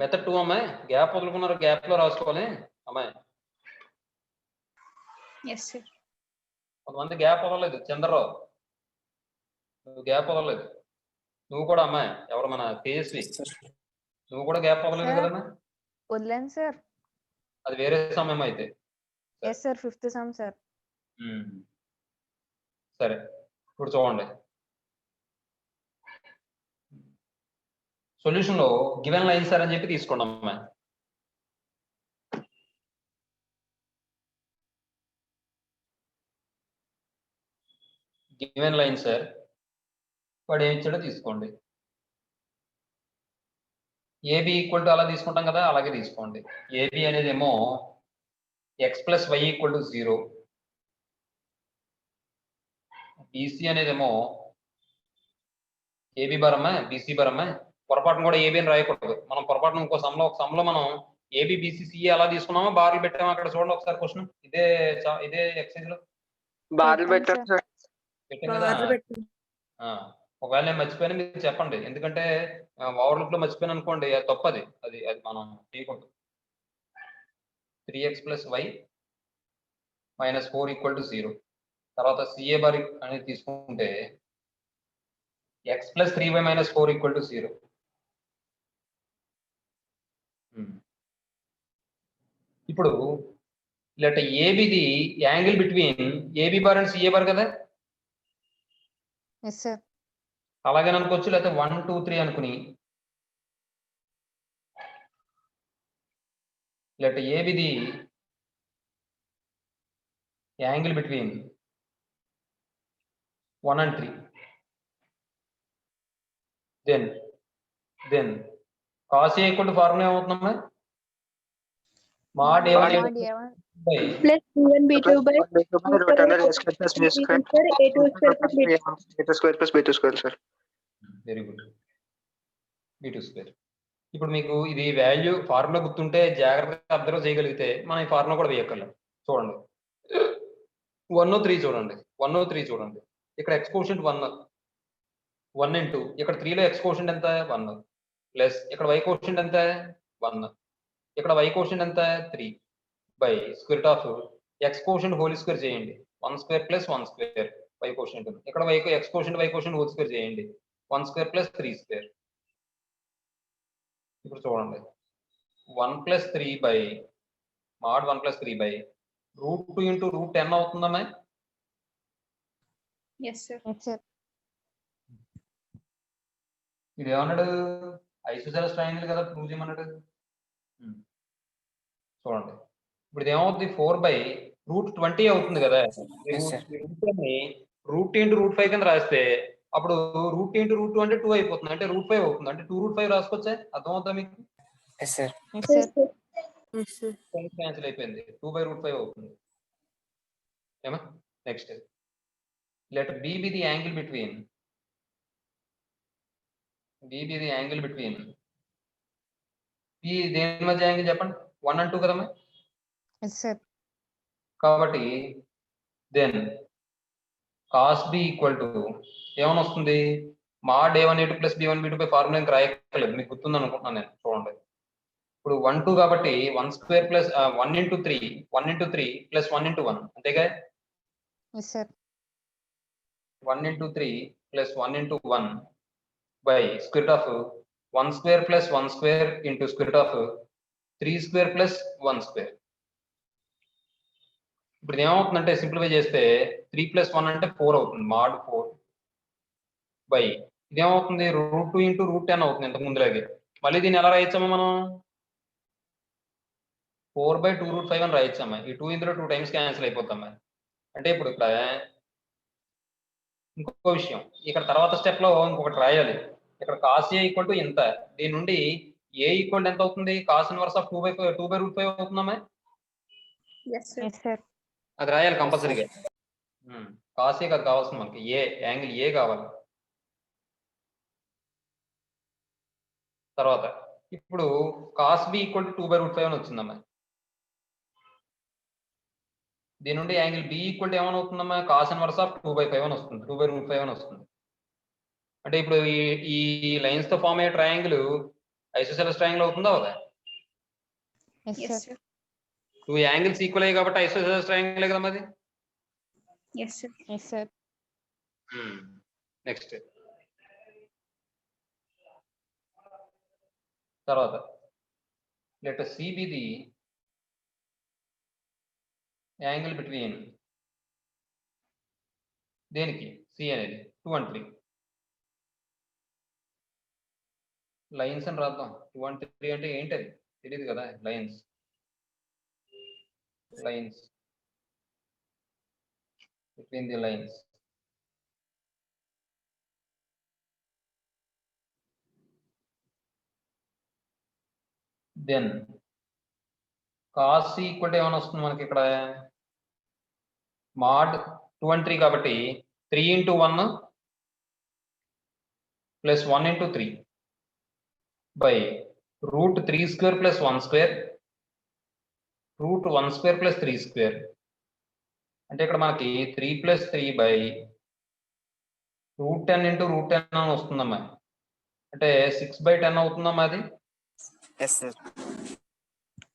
Method 2 అమ్మాయి gap వదులుకున్నారు, gap లో రాసుకోవాలి అమ్మాయి. Yes sir. కొంతమంది గ్యాప్ వదలలేదు. చంద్రరావు నువ్వు గ్యాప్ వదలలేదు. నువ్వు కూడా అమ్మాయి ఎవరు మన తేజస్వి నువ్వు కూడా గ్యాప్ వదలలేదు కదమ్మా? వదిలేను సార్. అది వేరే సమయం అయితే. Yes sir, 5th sum sir. సరే ఇప్పుడు చూడండి, సొల్యూషన్ లో గివెన్ లైన్ సార్ అని చెప్పి తీసుకోండి అమ్మాయి. గివెన్ లైన్ సార్ వాడు ఏమి ఇచ్చాడో తీసుకోండి. ఏబి ఈక్వల్ టు అలా తీసుకుంటాం కదా, అలాగే తీసుకోండి. ఏబి అనేది ఏమో x plus y equal to 0, BC అనేదేమో ఏబి బరమ్మా బీసీ బరమ్మా. పొరపాటును కూడా ఏబి అని రాయకూడదు. మనం పొరపాటును ఇంకో ఒక సమ్లో మనం ఏబి బీసీ సిఏ అలా తీసుకున్నామా, బార్లు పెట్టామా అక్కడ చూడండి ఒకసారి క్వశ్చన్. ఇదే ఎక్సైజ్ లో బార్లు పెట్టారు సార్. ఒకవేళ నేను మర్చిపోయినా మీరు చెప్పండి, ఎందుకంటే ఓవర్లుక్ లో మర్చిపోయాను అనుకోండి అది తప్పది. అది మనం చేయకూడదు. 3x + y - 4 = 0. తర్వాత సిఏ బార్ అనేది తీసుకుంటే x + 3y - 4 = 0. ఇప్పుడు లెట్ ఏబిది angle between AB bar and CA bar కదా. Yes sir. అలాగే అనుకోవచ్చు, లేకపోతే 1 2 3 అనుకుని లెట్ ఏబిది angle between 1 and 3. Then cos A = formula ఏమవుతుందమ్మా? mod A1 plus B1 B2 by sir. Very good. B2². ఇప్పుడు మీకు ఇది వాల్యూ ఫార్ములా గుర్తుంటే జాగ్రత్తగా అబ్జర్వ్ చేయగలిగితే మనం ఈ ఫార్ములా కూడా వేయక్కర్లేదు. చూడండి 1 3 చూడండి, 1 3 చూడండి. ఇక్కడ x కోషెంట్ 1 into ఇక్కడ 3 లో x కోషెంట్ ఎంత 1 ప్లస్ ఇక్కడ y కోషెంట్ ఎంత 1, ఇక్కడ y కోషెంట్ ఎంత 3 by square of x quotient whole square చేయండి. 1² + 1² y కోషెంట్. ఇక్కడ x quotient y quotient whole square చేయండి. 1² + 3². ఇప్పుడు చూడండి 1 + 3 బై mod 1 + 3 బై √2 into √10 అవుతుందమ్మా. Yes sir. Yes sir. ఇది ఏమన్నాడు? ఐసోసెలస్ ట్రయాంగిల్ కదా ప్రూవ్ చేయమన్నాడు. చూడండి ఇప్పుడు ఇది ఏమవుతుంది? 4/√20 అవుతుంది కదా. √2 into √5 కింద రాస్తే అప్పుడు √2 into √2 అంటే 2 అయిపోతుంది, అంటే √5 అవుతుంది. అంటే 2√5 రాసుకోవచ్చా? అర్థమవుతా మీకు? క్యాన్సిల్ అయిపోయింది. 2/√5 అవుతుంది. ఏమా next let B be the angle between P దేని మధ్య యాంగిల్ చెప్పండి? 1 and 2 కదమ్మా. Yes sir. కాబట్టి దెన్ cos b = ఏమని వస్తుంది? mod A1 A2 + B1 B2 by formula ఇంకా రాయక్కర్లేదు, మీకు గుర్తుంది అనుకుంటున్నాను నేను. చూడండి ఇప్పుడు 1 2 కాబట్టి 1² + 1 into 3 1 into 3 + 1 into 1 అంతేగా. Yes sir. 1 into 3 + 1 into 1 by square of 1² + 1² into square of 3² + 1². ఇప్పుడు ఏమవుతుందంటే సింప్లిఫై చేస్తే 3 + 1 అంటే 4 అవుతుంది, mod 4 బై ఇదేమవుతుంది? √2 into √10 అవుతుంది ఇంతకు ముందులాగే. మళ్ళీ దీన్ని ఎలా రాయొచ్చమ్మా మనం? 4/2√5 అని రాయొచ్చమ్మా. ఈ 2 ఇందులో 2 టైమ్స్ క్యాన్సిల్ అయిపోతామ్మా. అంటే ఇప్పుడు ఇక్కడ ఇంకొక విషయం, ఇక్కడ తర్వాత స్టెప్ లో ఇంకొకటి రాయాలి. ఇక్కడ cos A = ఇంత, దీని నుండి A = ఎంత అవుతుంది? cos ఇన్వర్స్ ఆఫ్ 2/√5 అవుతుందమ్మా. Yes sir. అది రాయాలి కంపల్సరీగా. cos A కాదు కావాల్సింది మనకి, ఏ యాంగిల్ ఏ కావాలి. తర్వాత ఇప్పుడు cos B = 2/√5 అని వచ్చిందమ్మా. దీని నుండి యాంగిల్ B = ఏమని అవుతుందమ్మా? cos ఇన్వర్స్ ఆఫ్ 2/5 అని వస్తుంది, 2/√5 అని వస్తుంది. అంటే ఇప్పుడు ఈ లైన్స్ తో ఫామ్ అయ్యే ట్రయాంగిల్ ఐసోసెలస్ ట్రయాంగిల్ అవుతుందా అవుదా? Yes, Yes, sir. sir. Two angles equal అయ్యాయి కాబట్టి ఐసోసెలస్ ట్రయాంగిల్ కదా మరి. Yes, sir. Yes, sir. Next తర్వాత let C be the angle between దేనికి సి అనేది 2 and 3 లైన్స్ అని రాద్దాం. 2 and 3 అంటే ఏంటది తెలియదు కదా. Lines between the lines. Then cos C equal to ఏమైనా వస్తుంది మనకి ఇక్కడ మాడ్ 2 and 3 కాబట్టి 3 into 1 plus 1 into 3 by root 3 square plus 1 square root 1 square plus 3 square. అంటే ఇక్కడ మనకి 3 plus 3 by root 10 into root 10 అని వస్తుందమ్మా. అంటే 6/10 అవుతుందమ్మా అది. Yes, sir.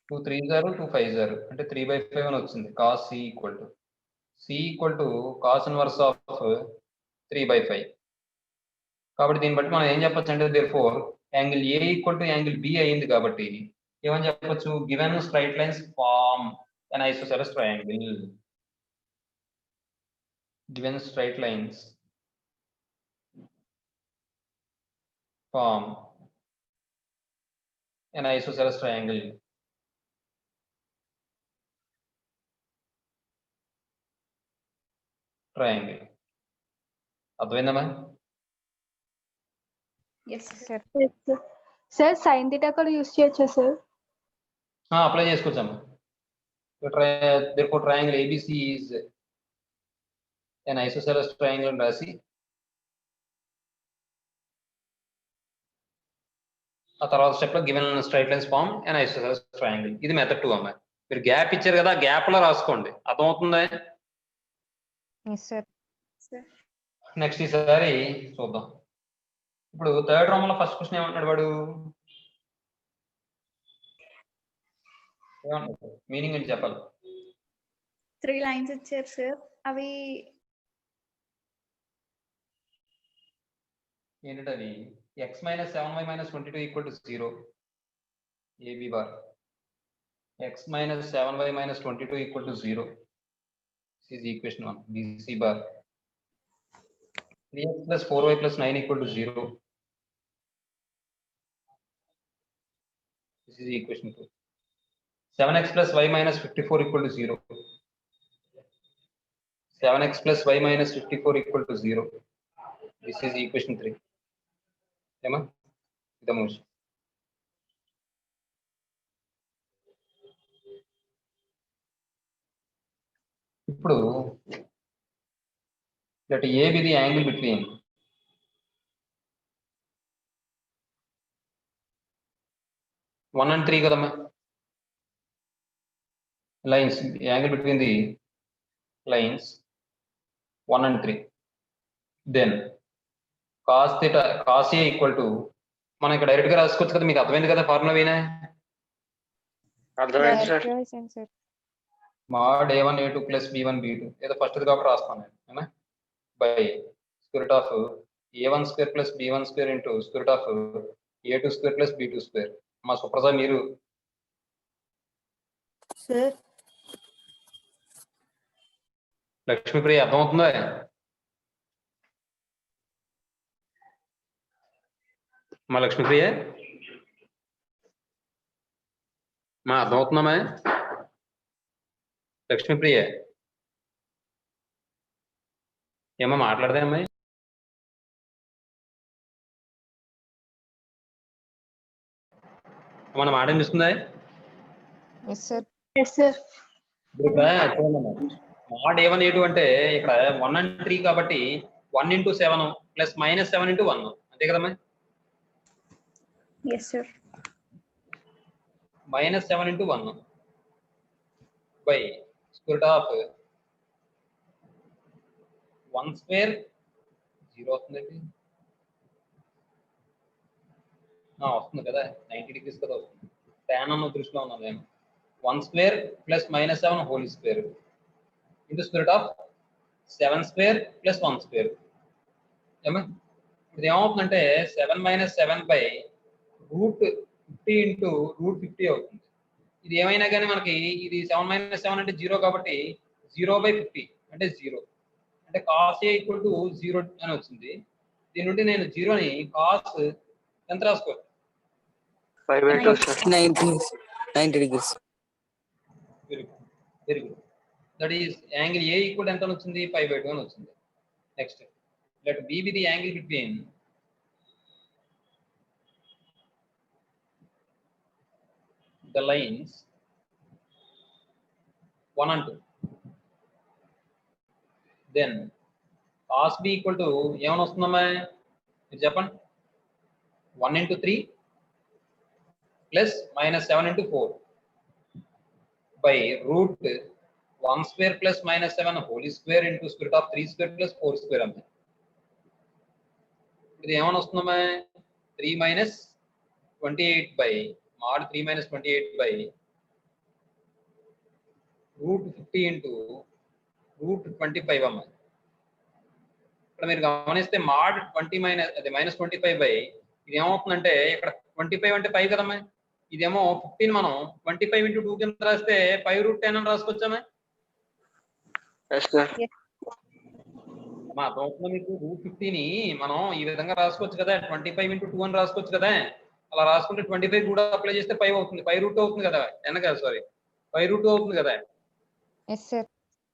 2 3s are 2 5s are అంటే 3/5 అని వచ్చింది. cos c equal to cos inverse of 3/5. కాబట్టి దీన్ని బట్టి మనం ఏం చెప్పొచ్చు అంటే therefore angle A equal to angle B అయింది కాబట్టి ఏమని చెప్పొచ్చు, given straight lines form an isosceles triangle. Given straight lines form an isosceles triangle. అర్థమైందమ్మా? Yes, sir. Sir. Yes, sir. Sir, sin theta కూడా యూస్ చేయొచ్చా సార్? అప్లై చేసుకోవచ్చమ్మా. therefore triangle ABC is an isosceles triangle అని రాసి ఆ తర్వాత step లో given straight lines form an isosceles triangle. ఇది మెథడ్ 2 అమ్మా. మీరు గ్యాప్ ఇచ్చారు కదా, గ్యాప్ లో రాసుకోండి. అర్థమవుతుందా? Yes, sir. Sir. నెక్స్ట్ ఈసారి చూద్దాం. ఇప్పుడు థర్డ్ రోమ్ లో ఫస్ట్ క్వశ్చన్ ఏమంటాడు వాడు? మీనింగ్ ఏంటి చెప్పాలి. 3 lines ఇచ్చారు సార్. అవి ఏంటంటే అవి x - 7y - 22 = 0 AB bar. x - 7y - 22 = 0. This is equation 1. BC bar. 3x + 4y + 9 = 0. This is equation 2. 7x + y - 54 = 0. 7x + y - 54 = 0. This is equation 3. ఏమా ఇదమోష్. ఇప్పుడు let A be the angle between one and 3 కదమ్మా lines. Angle between the lines 1 and 3. దెన్ cos theta cos A equal to మనం ఇక్కడ direct గా రాసుకోవచ్చు కదా. మీకు అర్థమైంది కదా ఫార్ములా వేనా? అర్థమైంది sir. Yes, sir. mod A1 A2 + B1 B2 ఏదో ఫస్ట్ కాబట్టి రాస్తాను నేను. By square of A1 square + B1 square into square of A2 square + B2 square. మా సుప్రసాద్ మీరు సార్ లక్ష్మీప్రియ అర్థమవుతుందా? మా లక్ష్మీప్రియ మా అర్థమవుతున్నామా? లక్ష్మీప్రియ ఏమో మాట్లాడదే అమ్మాయి. మన మాట వినిపిస్తుందా? Yes, sir. yes sir. mod A1 A2 అంటే ఇక్కడ 1 and 3 కాబట్టి 1 into 7 + -7 into 1 అంతే కదమ్మా. Yes sir. -7 into 1 by square root of 1 square 0 అవుతుందండి. వస్తుంది కదా 90 degrees కదా వస్తుంది. tan అన్న దృష్టిలో ఉన్నాను నేను. 1 square plus minus 7 whole square into square root of 7 square plus 1 square. ఏమా ఇది ఏమవుతుందంటే 7 minus 7 by root 50 into root 50 అవుతుంది. ఇది ఏమైనా కానీ మనకి ఇది 7 minus 7 అంటే 0 కాబట్టి 0/50 అంటే 0 అంటే cos A equal to 0 అని వచ్చింది. దీని నుండి నేను 0ని cos ఎంత రాసుకోవచ్చు? 5/2 sir. 90 degrees. Very good. That is angle A equal ఎంత వచ్చింది? 5/2 అని వచ్చింది. Next let B be the angle between the lines 1 and 2. Then cos B equal to ఏమని వస్తుందమ్మా మీరు చెప్పండి? 1 into 3 plus minus 7 into 4 by root 1 square plus minus 7 whole square into square root of 3 square plus 4 square అంతే. ఇది ఏమని వస్తుందమ్మా? 3 minus 28 by mod 3 minus 28 by root 50 into root 25 అమ్మా. ఇక్కడ మీరు గమనిస్తే mod 20 మైనస్ అదే మైనస్ 25 బై ఇది ఏమవుతుందంటే ఇక్కడ 25 అంటే 5 కదమ్మా. ఇదేమో 15 మనం 25 into 2 కింద రాస్తే 5√10 అని రాసుకోవచ్చామా? Yes sir. మా అర్థమవుతుందా మీకు? రూట్ 50ని మనం ఈ విధంగా రాసుకోవచ్చు కదా, 25 into 2 అని రాసుకోవచ్చు కదా. అలా రాసుకుంటే 25 కూడా అప్లై చేస్తే 5 అవుతుంది, 5√2 అవుతుంది కదా. 10 కాదు సారీ 5√2 అవుతుంది కదా. Yes, sir.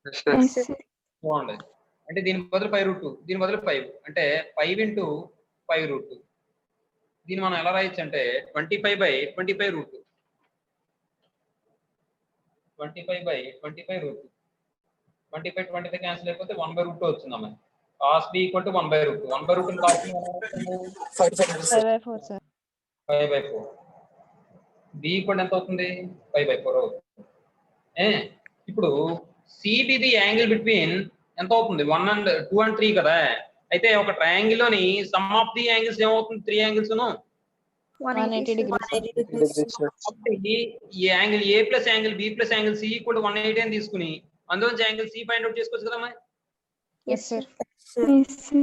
Yes sir. Yes, sir. బాగుంది. అంటే దీని బదులు 5√2, దీని బదులు 5 అంటే 5 into 5√2. దీన్ని మనం ఎలా రాయొచ్చు అంటే 25/25√2. 25/25√2. 25 క్యాన్సిల్ అయిపోతే 1/√2 వచ్చిందమ్మా. cos b equal to 1/√2. 1/√2 cos b 5/4, sir. 5/4. b equal ఎంత అవుతుంది? 5/4 అవుతుంది. ఇప్పుడు CB ది యాంగిల్ బిట్వీన్ ఎంత అవుతుంది? 1 and 2 and 3 కదా. అయితే ఒక ట్రయాంగిల్ లోని సమ్ ఆఫ్ ది యాంగిల్స్ ఏమవుతుంది? 3 యాంగిల్స్ ను 180 degrees. ఈ angle A plus angle B plus angle C equal to 180 అని తీసుకుని అందులోంచి యాంగిల్ C ఫైండ్ అవుట్ చేసుకోవచ్చు కదమ్మా. Yes, sir. Yes, sir.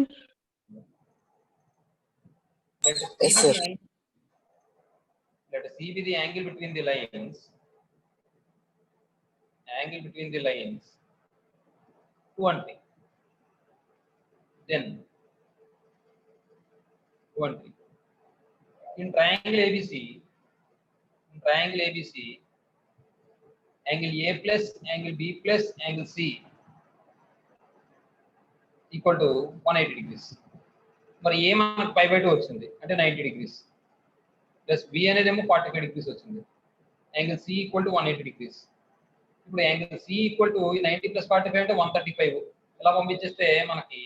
Yes, sir. Let C be the angle between the lines. Angle between the lines 2 and 3. Then 2 and 3. In triangle ABC, angle A plus angle B plus angle C equal to 180 degrees. మరి A మనకు 5/2 వచ్చింది అంటే 90 degrees. Plus B అనేది ఏమో 45 degrees వచ్చింది. Angle C equal to 180 degrees. ఇప్పుడు angle C equal to 90 plus 45 అంటే 135. ఇలా పంపించేస్తే మనకి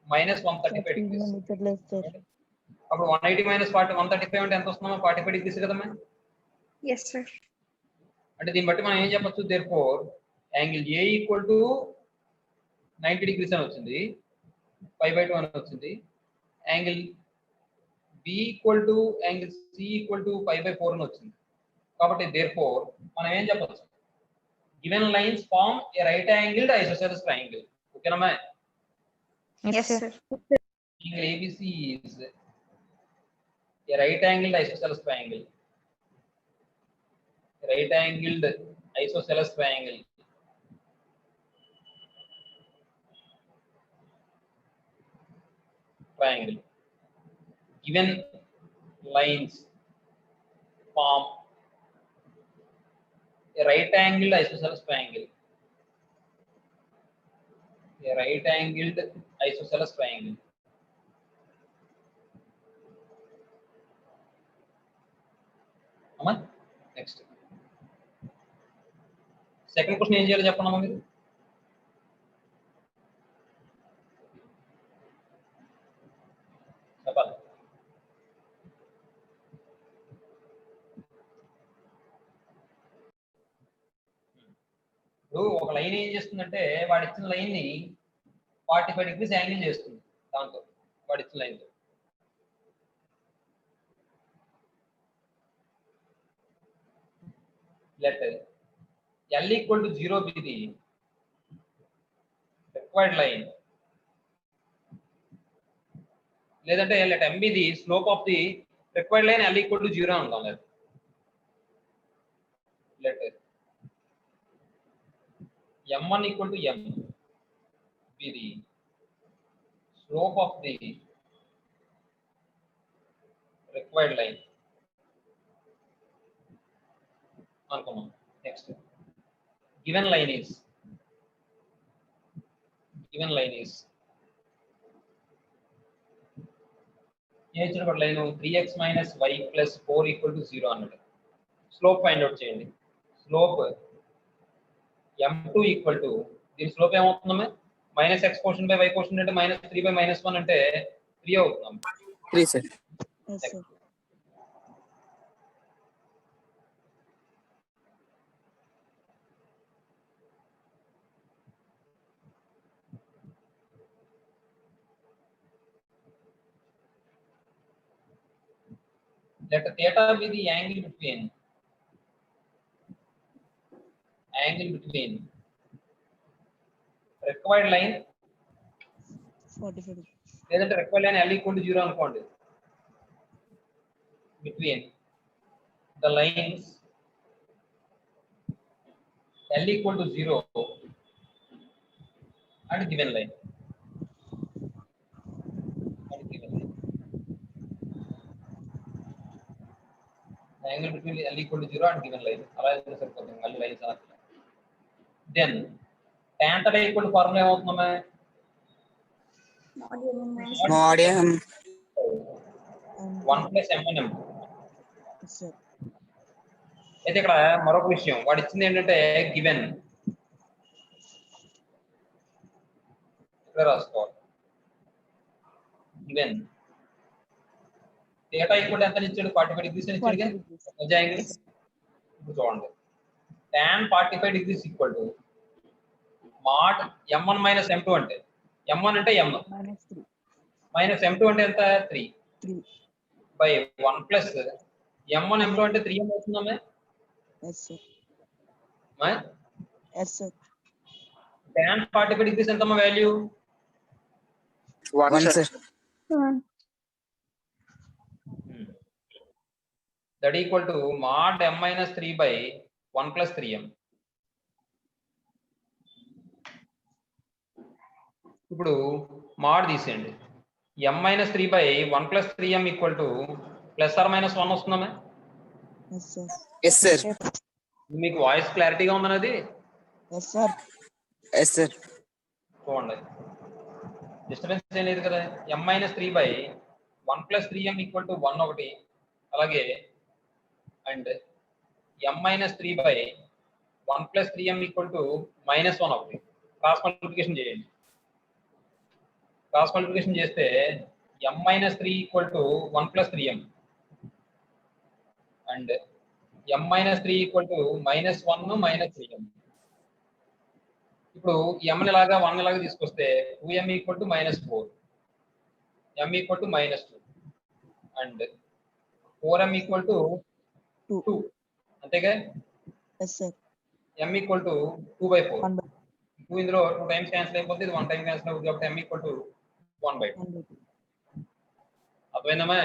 -135 degrees. అప్పుడు 180 minus 135 అంటే ఎంత వస్తుందమ్మా? 45 degrees కదమ్మా. Yes, sir. అంటే దీన్ని బట్టి మనం ఏం చెప్పొచ్చు? Therefore angle A equal to 90 degrees అని వచ్చింది, 5/2 అని వచ్చింది. Angle B equal to angle C equal to 5/4 అని వచ్చింది. కాబట్టి దేర్ఫోర్ మనం ఏం చెప్పొచ్చు? Given lines form a right angled isosceles triangle. ఓకేనమ్మా? Yes, sir. Angle ABC is a right angled isosceles triangle. Right angled isosceles triangle. Triangle. Given lines form a right angled isosceles triangle. A right angled isosceles triangle. అమ్మా next second question ఏం చేయాలో చెప్పండి అమ్మా మీరు. చెప్పాలి. ఇప్పుడు ఒక line ఏం చేస్తుందంటే వాడు ఇచ్చిన లైన్ ని 45 degrees యాంగిల్ చేస్తుంది. దాంతో వాడు ఇచ్చిన లైన్ తో let L equal to 0 be the required line. లేదంటే let M be the slope of the required line L equal to 0 అంటాం లేదు. Let M1 equal to M be the slope of the required line. అనుకున్నాం. Next, given line is ఇచ్చిన line 3x minus y plus 4 equal to 0 అన్నది. Slope find out చేయండి. Slope m2 equal to దీని slope ఏమవుతుందమ్మ minus x coefficient by y coefficient అంటే minus 3 by minus 1 అంటే 3 అవుతుంది. 3 sir. Yes, sir. Let theta be the angle between required line 45 degrees. లేదంటే required line L equal to 0 అనుకోండి. Between the lines L equal to 0 and given line. The angle between L equal to 0 and given line. అలా అయితే సరిపోతుంది. మళ్ళీ lines అనట్లేదు. Then tan theta equal to formula ఏమవుతుందమ్మా Mod M. 1 plus m1m. Yes, sir. అయితే ఇక్కడ మరొక విషయం వాడు ఇచ్చింది ఏంటంటే గివెన్ ఇక్కడ రాసుకోవాలి. గివెన్ థీటా ఈక్వల్ ఎంత ఇచ్చాడు 45 డిగ్రీస్ అని ఇచ్చాడు. 40 degrees. యాంగిల్ ఇప్పుడు చూడండి tan 45 degrees equal to mod m1 minus m2 అంటే m1 అంటే m Minus 3. మైనస్ m2 అంటే ఎంత 3 3. బై 1 ప్లస్ m1 m2 అంటే 3m అవుతుందమ్మే. Yes, sir. మా Yes, sir. tan 45 డిగ్రీస్ ఎంతమ్మా value 1 sir. that equal to mod m minus 3 by 1 plus 3m. ఇప్పుడు mod తీసేయండి. m minus 3 by 1 plus 3m equal to plus or minus 1 వస్తుందమ్మా. Yes, sir. Yes sir. మీకు voice క్లారిటీగా ఉందన్నది Yes, sir. Yes sir. చూడండి disturbance ఏం లేదు కదా. m minus 3 by 1 plus 3m equal to 1 ఒకటి అలాగే and m minus 3 by 1 plus 3m equal to minus 1 ఒకటి క్రాస్ మల్టిప్లికేషన్ చేయండి. క్రాస్ మల్టిప్లికేషన్ చేస్తే m minus 3 equal to 1 plus 3m and m minus 3 equal to minus 1 minus 3m. ఇప్పుడు m ఇలాగా 1 ఇలాగా తీసుకొస్తే 2m equal to minus 4, m equal to minus 2 and 4m equal to 2 అంతేగా. Yes, sir. m equal to 2 by 4. 1 by 2 ఇందులో 2 times cancel అయిపోతుంది, ఇది 1 time cancel అవుతుంది కాబట్టి m equal to 1 by 2. 1 by 2. అర్థమైందమ్మా.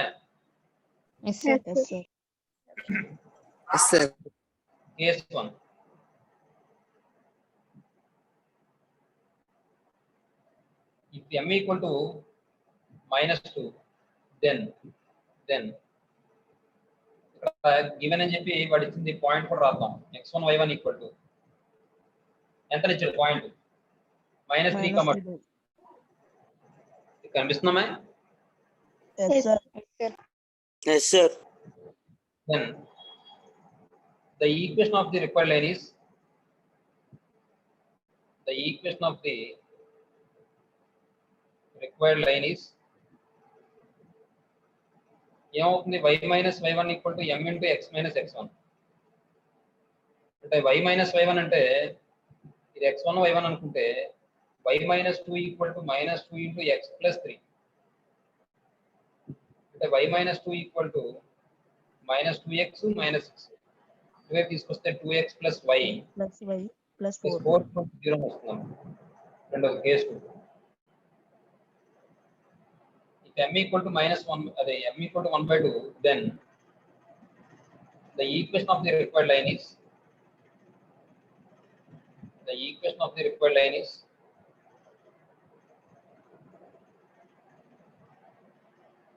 Yes, sir. Yes, sir. Yes sir. Case 1. If m equal to minus 2, then given అని చెప్పి వాడు ఇచ్చింది పాయింట్ కూడా రాద్దాం. x1 y1 equal to ఎంత ఇచ్చాడు point minus 3, Minus 3 by. కనిపిస్తుందమ్మా. Yes, sir. Yes sir. Then the equation of the required line is ఏమవుతుంది y minus y1 equal to m into x minus x1. అంటే y minus y1 అంటే ఇది x1 y1 అనుకుంటే y minus 2 equal to minus 2 into x plus 3. అంటే y minus 2 equal to minus 2x minus 6. ఇటువైపు తీసుకొస్తే 2x plus y plus y plus plus 4. 4 0 వస్తున్నాం. రెండోది case 2. If m equal to -1, అదే m equal to 1/2, then the equation of the required line is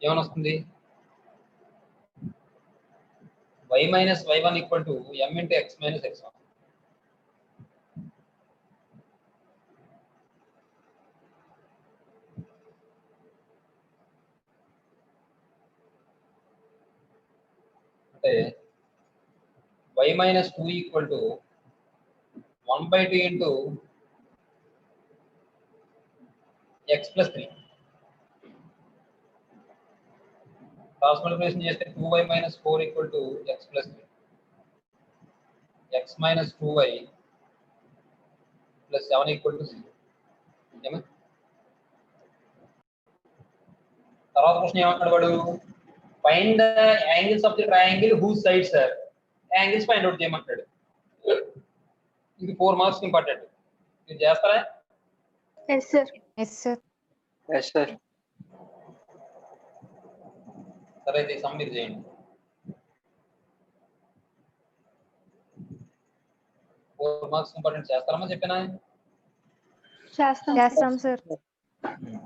ఏమని వస్తుంది? y minus y1 equal to m into x minus x1. అంటే y minus 2 equal to 1/2 into x plus 3. Cross multiplication చేస్తే 2y minus 4 equal to x plus 3. x minus 2y plus 7 equal to 0. ఏమే? తర్వాత question ఏమంటాడు వాడు? Find the angles of the triangle whose side sir. Angles find out చేయమంటాడు. ఇది 4 marks important. మీరు చేస్తారా? Yes, sir. Yes, sir. సరే అయితే సమ్ మీరు చేయండి. 4 మార్క్స్ ఇంపార్టెంట్ చేస్తారమ్మా చెప్పినా? చేస్తాం సార్.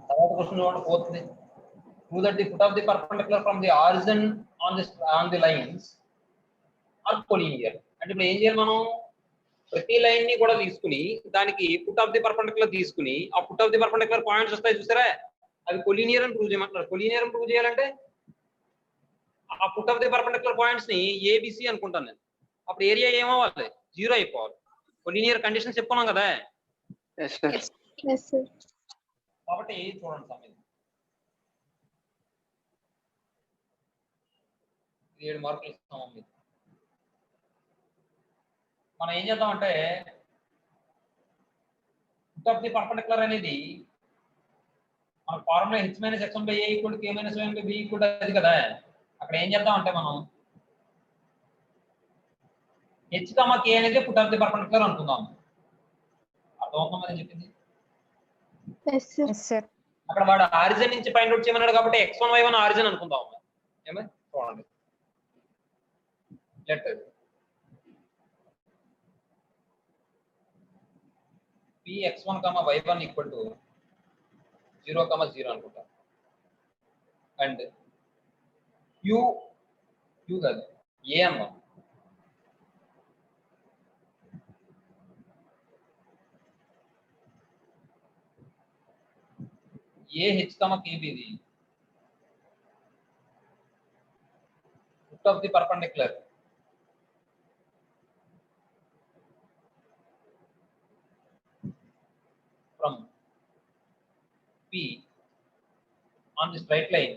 తర్వాత క్వశ్చన్ చూడండి 4th. Prove that the foot of the perpendicular from the origin on the lines are collinear. అంటే ఇప్పుడు ఏం చేయాలి మనం? ప్రతి లైన్ ని కూడా తీసుకుని దానికి ఫుట్ ఆఫ్ ది పర్పెండిక్యులర్ తీసుకుని ఆ foot of the perpendicular points వస్తాయి చూసారా, అవి కొలీనియర్ అని ప్రూవ్ చేయమంటారు. కొలీనియర్ అని ప్రూవ్ చేయాలంటే ఆ foot of the perpendicular points ని ఏబిసి అనుకుంటాను నేను. అప్పుడు ఏరియా ఏమవ్వాలి? 0 అయిపోవాలి. కొలీనియర్ కండిషన్స్ చెప్పుకున్నాం కదా. Yes, sir. Yes, sir. కాబట్టి చూడండి సమయం 7 మార్కులు ఇస్తాం. మనం ఏం చేద్దామంటే ఫుట్ ఆఫ్ ది పర్పెండిక్యులర్ అనేది మన formula h - x1/a = k - y1/b = అది కదా. అక్కడ ఏం చేద్దామంటే మనం h, k అనేది ఫుట్ ఆఫ్ ది పర్పెండిక్యులర్ అనుకుందాం. అర్థమవుతుందా నేను చెప్పింది? Yes, sir. అక్కడ వాడు ఆరిజిన్ నుంచి ఫైండ్ అవుట్ చేయమన్నాడు కాబట్టి x1 y1 ఆరిజిన్ అనుకుందాం. ఏమే చూడండి. Let px1, y1 equal to 0, 0 అనుకుంటా. అండ్ q కాదు a అమ్మా. a h, kb ఇది foot of the perpendicular from P on the straight line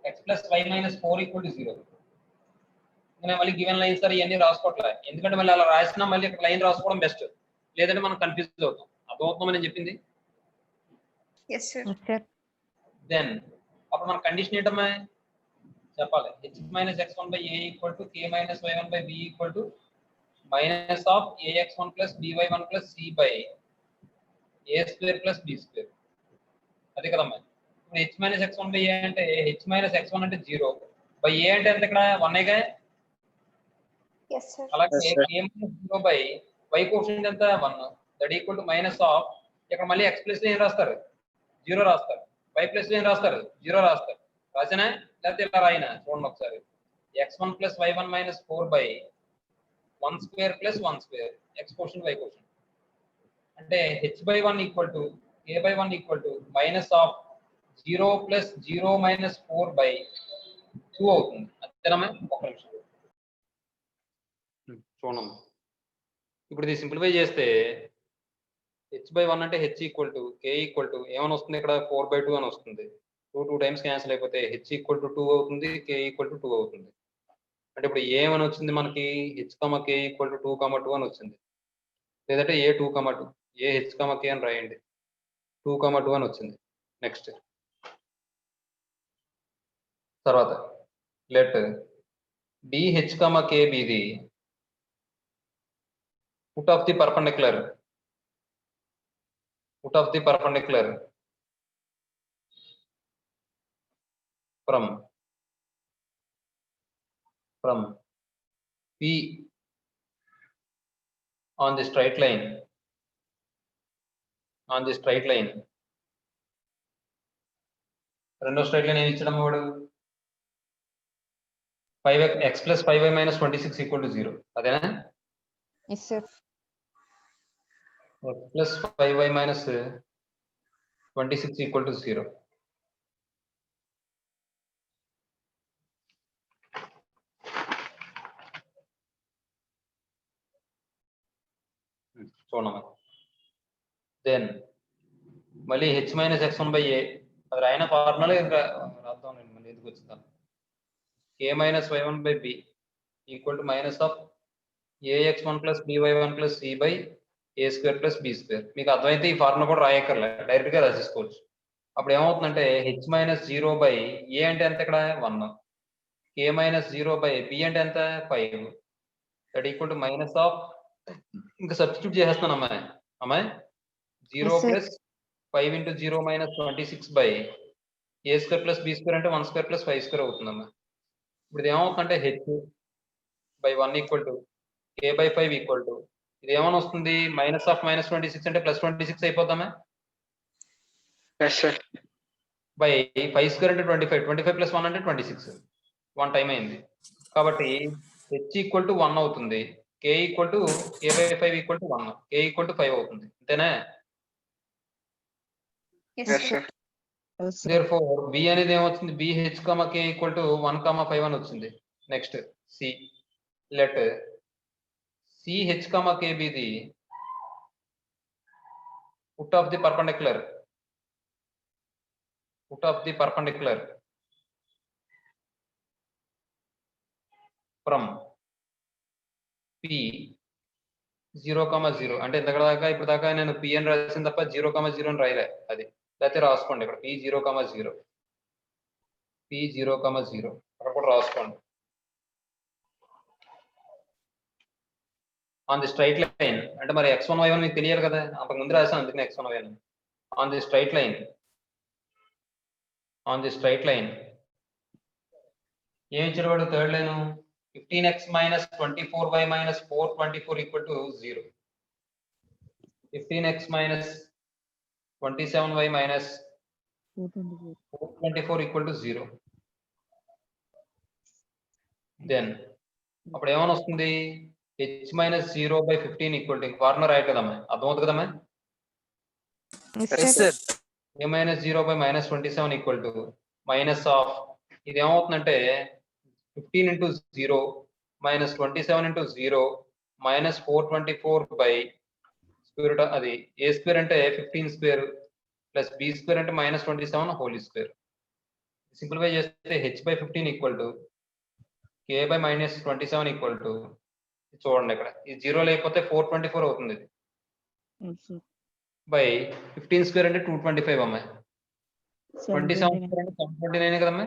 x plus y minus 4 equal to 0. నేను మళ్ళీ గివెన్ లైన్స్ సార్ ఇవన్నీ రాసుకోవట్లే, ఎందుకంటే మళ్ళీ అలా రాసినా మళ్ళీ ఇక్కడ లైన్ రాసుకోవడం బెస్ట్, లేదంటే మనం కన్ఫ్యూజ్ అవుతాం. అర్థమవుతుందా నేను చెప్పింది? Yes, sir. దెన్ అప్పుడు మన కండిషన్ ఏంటమ్మా చెప్పాలి. h - x1/a equal to k - y1/b equal to minus of ax1 plus by1 plus c by a square plus b square. అదే కదమ్మా. ఇప్పుడు h - x1/a అంటే h - x1 అంటే 0 by a అంటే ఎంత ఇక్కడ 1 గా. Yes, sir. అలాగే Yes, sir. k - 0 by y coefficient ఎంత 1, that equal to minus of ఇక్కడ మళ్ళీ x ప్లస్ ఏం రాస్తారు 0 రాస్తారు, y ప్లస్ ఏం రాస్తారు 0 రాస్తారు. రాసినా లేకపోతే ఇలా రాయినా చూడండి ఒకసారి. x1 plus y1 minus 4 by 1 square plus 1 square x quotient y quotient అంటే h/1 equal to k/1 equal to minus of 0 plus 0 minus 4 by 2 అవుతుంది. అంతేనా? ఒక నిమిషం చూడండి. ఇప్పుడు ఇది సింప్లిఫై చేస్తే h/1 అంటే h equal to k equal to ఏమని వస్తుంది ఇక్కడ 4/2 అని వస్తుంది. 2 టైమ్స్ క్యాన్సిల్ అయిపోతే h equal to 2 అవుతుంది, k equal to 2 అవుతుంది. అంటే ఇప్పుడు ఏమని వచ్చింది మనకి h, k equal to 2, 2 అని వచ్చింది. లేదంటే a 2, 2 a h, k అని రాయండి. 2, 2 అని వచ్చింది. నెక్స్ట్ తర్వాత let DH, KB the foot of the perpendicular from P on the straight line రెండో స్ట్రైట్ లైన్ ఏమి ఇచ్చడం వాడు 5x plus 5y minus 26 equal to 0 అదేనా Yes, sir. x plus 5y minus 26 equal to 0. చూడమ్మా then మళ్ళీ h minus x1 by a అది రాయన formula రాద్దాం నేను మళ్ళీ ఎందుకు వచ్చిందా k minus y1 by b equal to minus of ax1 plus by1 plus c by a square plus b square. మీకు అర్థమైతే ఈ ఫార్ములా కూడా రాయక్కర్లే, డైరెక్ట్ గా రాసేసుకోవచ్చు. అప్పుడు ఏమవుతుందంటే h minus 0 by a అంటే ఎంత ఇక్కడ 1, k minus 0 by b అంటే ఎంత 5, that equal to minus of ఇంకా సబ్స్టిట్యూట్ చేసేస్తాను అమ్మాయి 0 Yes, sir. Plus 5 into 0 minus 26 by a square plus b square అంటే 1 square plus 5 square అవుతుందమ్మా. ఇప్పుడు ఇది ఏమవుతుందంటే h by 1 equal to k by 5 equal to ఇది ఏమని వస్తుంది మైనస్ ఆఫ్ మైనస్ 26 అంటే plus 26 అయిపోతామా Yes, sir. By 5 square అంటే 25 ప్లస్ 1 అంటే 26 1 టైం అయింది కాబట్టి h ఈక్వల్ టు 1 అవుతుంది, k equal to k by 5 equal to 1, k equal to 5 అవుతుంది అంతేనా. Yes, Yes, sir. sir. Yes, sir. therefore b అనేది ఏమొచ్చింది bh, k ఈక్వల్ టు 1, 5 అని వచ్చింది. Next c let ch, kb the foot of the perpendicular from p 0, 0 అంటే ఇంతక దాకా ఇప్పుడు దాకా నేను p అని రాసిన తప్ప 0, 0 అని రాయలే, అది లేకపోతే రాసుకోండి ఇక్కడ p 0, 0 p 0, 0 అక్కడ కూడా రాసుకోండి. ఆన్ ది స్ట్రైట్ లైన్ అంటే మరి x1 y1 మీకు తెలియాలి కదా, అంతకు ముందు రాసాను అందుకని x1 y1. On the straight line ఏం ఇచ్చాడు వాడు third line 15x minus 24y minus 424 equal to 0, 15x minus 27y minus 424 equal to 0. Then అప్పుడు ఏమని వస్తుంది h minus 0 by 15 equal to formula riot కదమ్మా, అర్థమవుతుంది కదమ్మా. Yes, Yes, sir. sir. a minus 0 by minus 27 equal to minus of ఇది ఏమవుతుందంటే 15 into 0 minus 27 into 0 minus 424 by square root అది a square అంటే 15 square plus b square అంటే minus 27 whole square. Simplify చేస్తే h by 15 equal to k by minus 27 equal to చూడండి ఇక్కడ ఈ 0 లేకపోతే 424 అవుతుంది, ఇది Yes, sir. బై 15 స్క్వేర్ అంటే 225 అమ్మాయి, 27 729. స్క్వేర్ అంటే 729 కదమ్మా.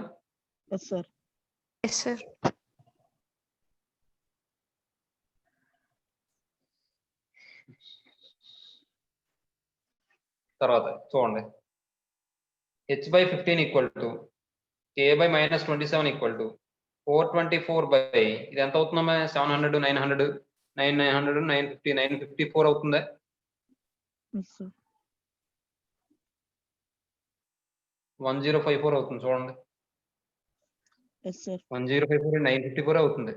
Yes, sir. Yes, sir. తర్వాత చూడండి h by 15 equal to k by minus 27 equal to 424 by ఇది ఎంత అవుతుందమ్మా 700, 900, 900, 950, 954 అవుతుందా. Yes, sir. 1054 అవుతుంది చూడండి, Yes, sir. 1054 954 అవుతుంది,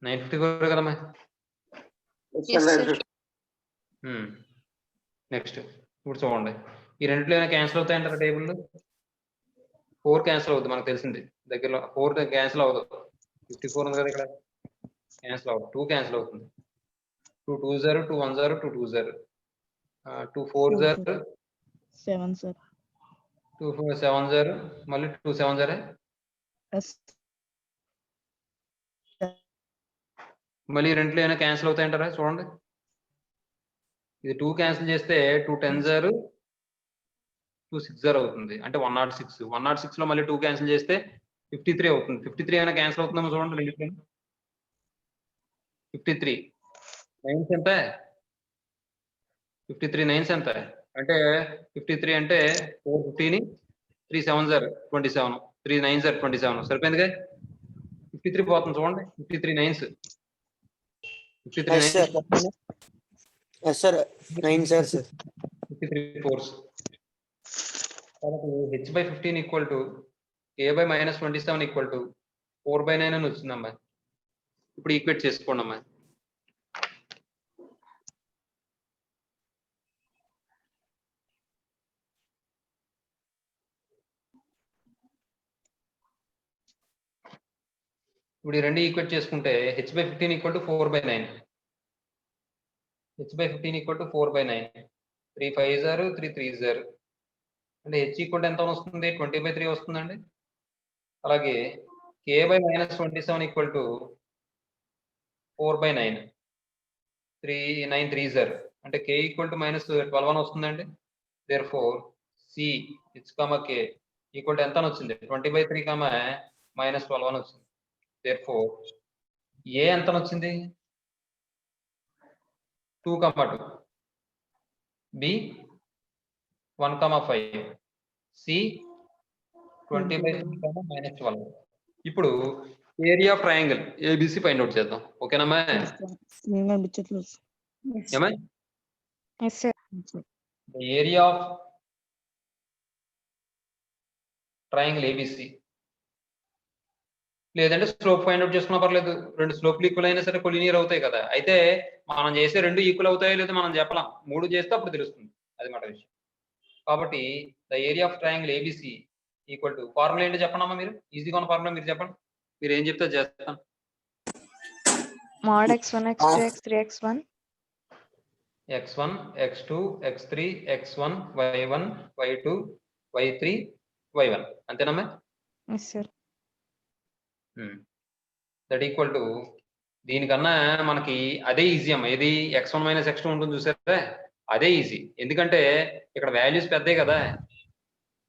954 కదమ్మా. Yes, sir. నెక్స్ట్ ఇప్పుడు చూడండి ఈ రెండిట్లో ఏమైనా క్యాన్సిల్ అవుతాయంటారా టేబుల్ 4 క్యాన్సిల్ అవుతుంది మనకు తెలిసింది దగ్గరలో 4 క్యాన్సిల్ అవ్వదు, 54 ఉంది కదా ఇక్కడ క్యాన్సిల్ అవ్వదు, 2 క్యాన్సిల్ అవుతుంది, 2 2 0, 2 1 0, 2 2 0, 2 4 0, 7, sir. 2 4 7 0, మళ్ళీ 2 7 0, Yes. మళ్ళీ రెండిట్లో ఏమైనా క్యాన్సిల్ అవుతాయంటారా చూడండి. ఇది 2 క్యాన్సిల్ చేస్తే 2 10 0, 260 అవుతుంది అంటే 106. 106 లో మళ్ళీ 2 క్యాన్సిల్ చేస్తే 53 అవుతుంది. 53 అయినా క్యాన్సిల్ అవుతుందేమో చూడండి రెండిట్లో. 53 నైన్స్ ఎంత? 53 నైన్స్ ఎంత? అంటే 53 అంటే 450ని 3 7s are 27, 3 9s are 27 సరిపోయిందిగా. 53 పోతుంది చూడండి. 53 nines. 53 Yes, sir. Nines. Yes, sir. 9, sir. 53 4s. కాబట్టి h/15 equal to a/-27 equal to 4/9 అని వచ్చిందమ్మా. ఇప్పుడు ఈక్వేట్ చేసుకోండి అమ్మా. ఇప్పుడు ఈ రెండు ఈక్వేట్ చేసుకుంటే h/15 equal to 4/9. h/15 equal to 4/9. 3 5s are 3 3s are అంటే h ఈక్వల్ ఎంత వస్తుంది? 20/3 వస్తుందండి. అలాగే k/-27 equal to 4/9. 3 9 3s are అంటే k ఈక్వల్ టు -12 అని వస్తుందండి. Therefore c h, k equal to ఎంత అని వచ్చింది? 20/3, -12 అని వచ్చింది. దేర్ఫోర్ a ఎంత అని వచ్చింది? 2, 2. b 1, 5. c 20/3, -12. ఇప్పుడు area of triangle ABC find out చేద్దాం. ఓకేనమ్మా? స్క్రీన్ కనిపించట్లేదు సార్. ఏమా? Yes, sir. The area of triangle ABC లేదంటే స్లోప్ ఫైండ్ అవుట్ చేసుకున్నా పర్లేదు. రెండు స్లోప్లు ఈక్వల్ అయినా సరే కొలీనియర్ అవుతాయి కదా. అయితే మనం చేసే రెండు ఈక్వల్ అవుతాయో లేదో మనం చెప్పలేం. 3 చేస్తే అప్పుడు తెలుస్తుంది. అది మాట విషయం. కాబట్టి the area of triangle ABC equal to formula ఏంటో చెప్పండి అమ్మా మీరు. ఈజీగా ఉన్న ఫార్ములా మీరు చెప్పండి. మీరు ఏం చెప్తే చేస్తాను. Mod x1, x2, x3, x1. x1 x2 x3 x1 y1 y2 y3 y1 అంతేనమ్మా? Yes, sir. That equal to దీనికన్నా మనకి అదే ఈజీ అమ్మా. ఇది x1 - x2 ఉంటుంది చూసారా, అదే ఈజీ. ఎందుకంటే ఇక్కడ వాల్యూస్ పెద్దవి కదా,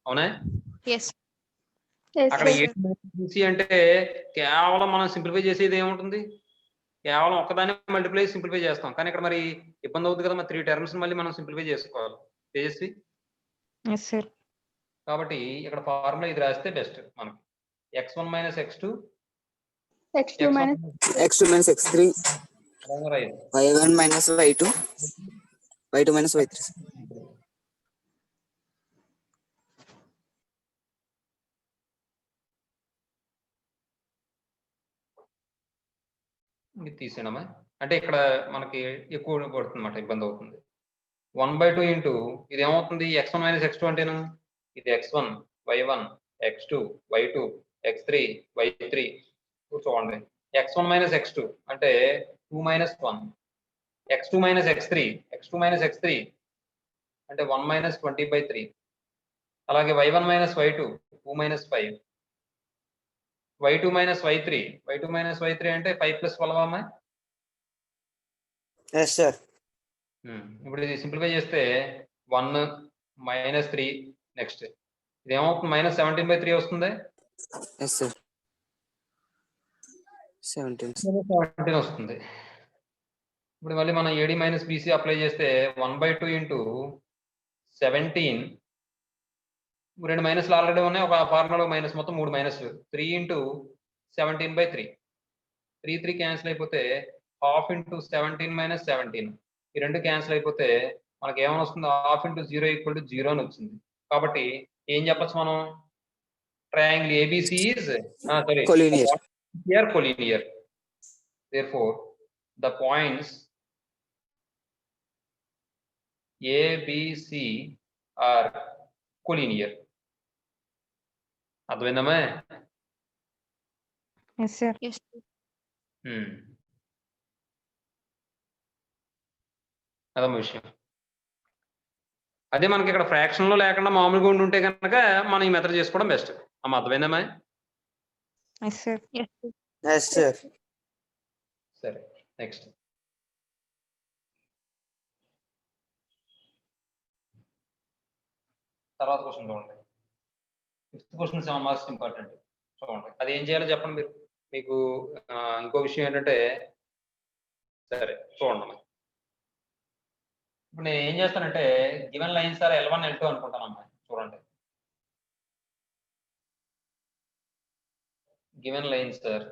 అవునా? Yes. అక్కడ ABC అంటే కేవలం మనం సింప్లిఫై చేసేది ఏముంటుంది? కేవలం ఒక్కదాన్ని మల్టిప్లై సింప్లిఫై చేస్తాం. కానీ ఇక్కడ మరి ఇబ్బంది అవుతుంది కదా, మరి 3 టర్మ్స్ మళ్ళీ మనం సింప్లిఫై చేసుకోవాలి. తేజస్వి? Yes, sir. కాబట్టి ఇక్కడ ఫార్ములా ఇది రాస్తే బెస్ట్ మనకి. x1 - x2 x2 minus X2 minus X3, Y1 minus Y2, Y2 minus Y3. ఇది తీసేనమ్మా. అంటే ఇక్కడ మనకి ఎక్కువ పడుతుంది అన్నమాట, ఇబ్బంది అవుతుంది. 1/2 ఇంటూ ఇది ఏమవుతుంది? x1 - x2 అంటేను ఇది x1 y1 x2 y2 x3 y3. చూడండి, x1 - x2 అంటే 2 - 1, x2 - x3 అంటే 1 - 20/3. అలాగే y1 - y2 2 - 5, y2 - y3 అంటే 5 + 12 అమ్మా. Yes, sir. ఇప్పుడు ఇది సింప్లిఫై చేస్తే 1 - 3 నెక్స్ట్ ఇది ఏమవుతుంది? -17/3 వస్తుంది. Yes, sir. 17. 17 వస్తుంది. ఇప్పుడు మళ్ళీ మనం AD - BC అప్లై చేస్తే 1/2 ఇంటూ 17, రెండు మైనస్లు ఆల్రెడీ ఉన్నాయి, ఒక ఫార్ములా మైనస్, మొత్తం 3 మైనస్లు. 3 ఇంటూ 17/3, 3 3 క్యాన్సిల్ అయిపోతే 1/2 ఇంటూ 17 - 17 ఈ రెండు క్యాన్సిల్ అయిపోతే మనకి ఏమని వస్తుంది? 1/2 ఇంటూ 0 ఈక్వల్ టు 0 అని వచ్చింది. కాబట్టి ఏం చెప్పచ్చు మనం? Triangle ABC is Collinear. collinear. Therefore the points ABC are collinear. అర్థమైందమ్మా? Yes, sir. yes. అదమ్మ విషయం. అదే మనకి ఇక్కడ ఫ్రాక్షన్ లో లేకుండా మామూలుగా ఉంటే కనుక మనం ఈ మెథడ్ చేసుకోవడం బెస్ట్. అమ్మ అర్థమైందమ్మా? Yes, sir. Yes, sir. సరే, నెక్స్ట్. తర్వాత క్వశ్చన్ చూడండి. 5th question 7 marks important. చూడండి అది ఏం చేయాలో చెప్పండి మీరు. మీకు ఇంకో విషయం ఏంటంటే సరే చూడండి. ఇప్పుడు నేను ఏం చేస్తానంటే given lines are L1 L2 అనుకుంటానమ్మా. చూడండి given lines sir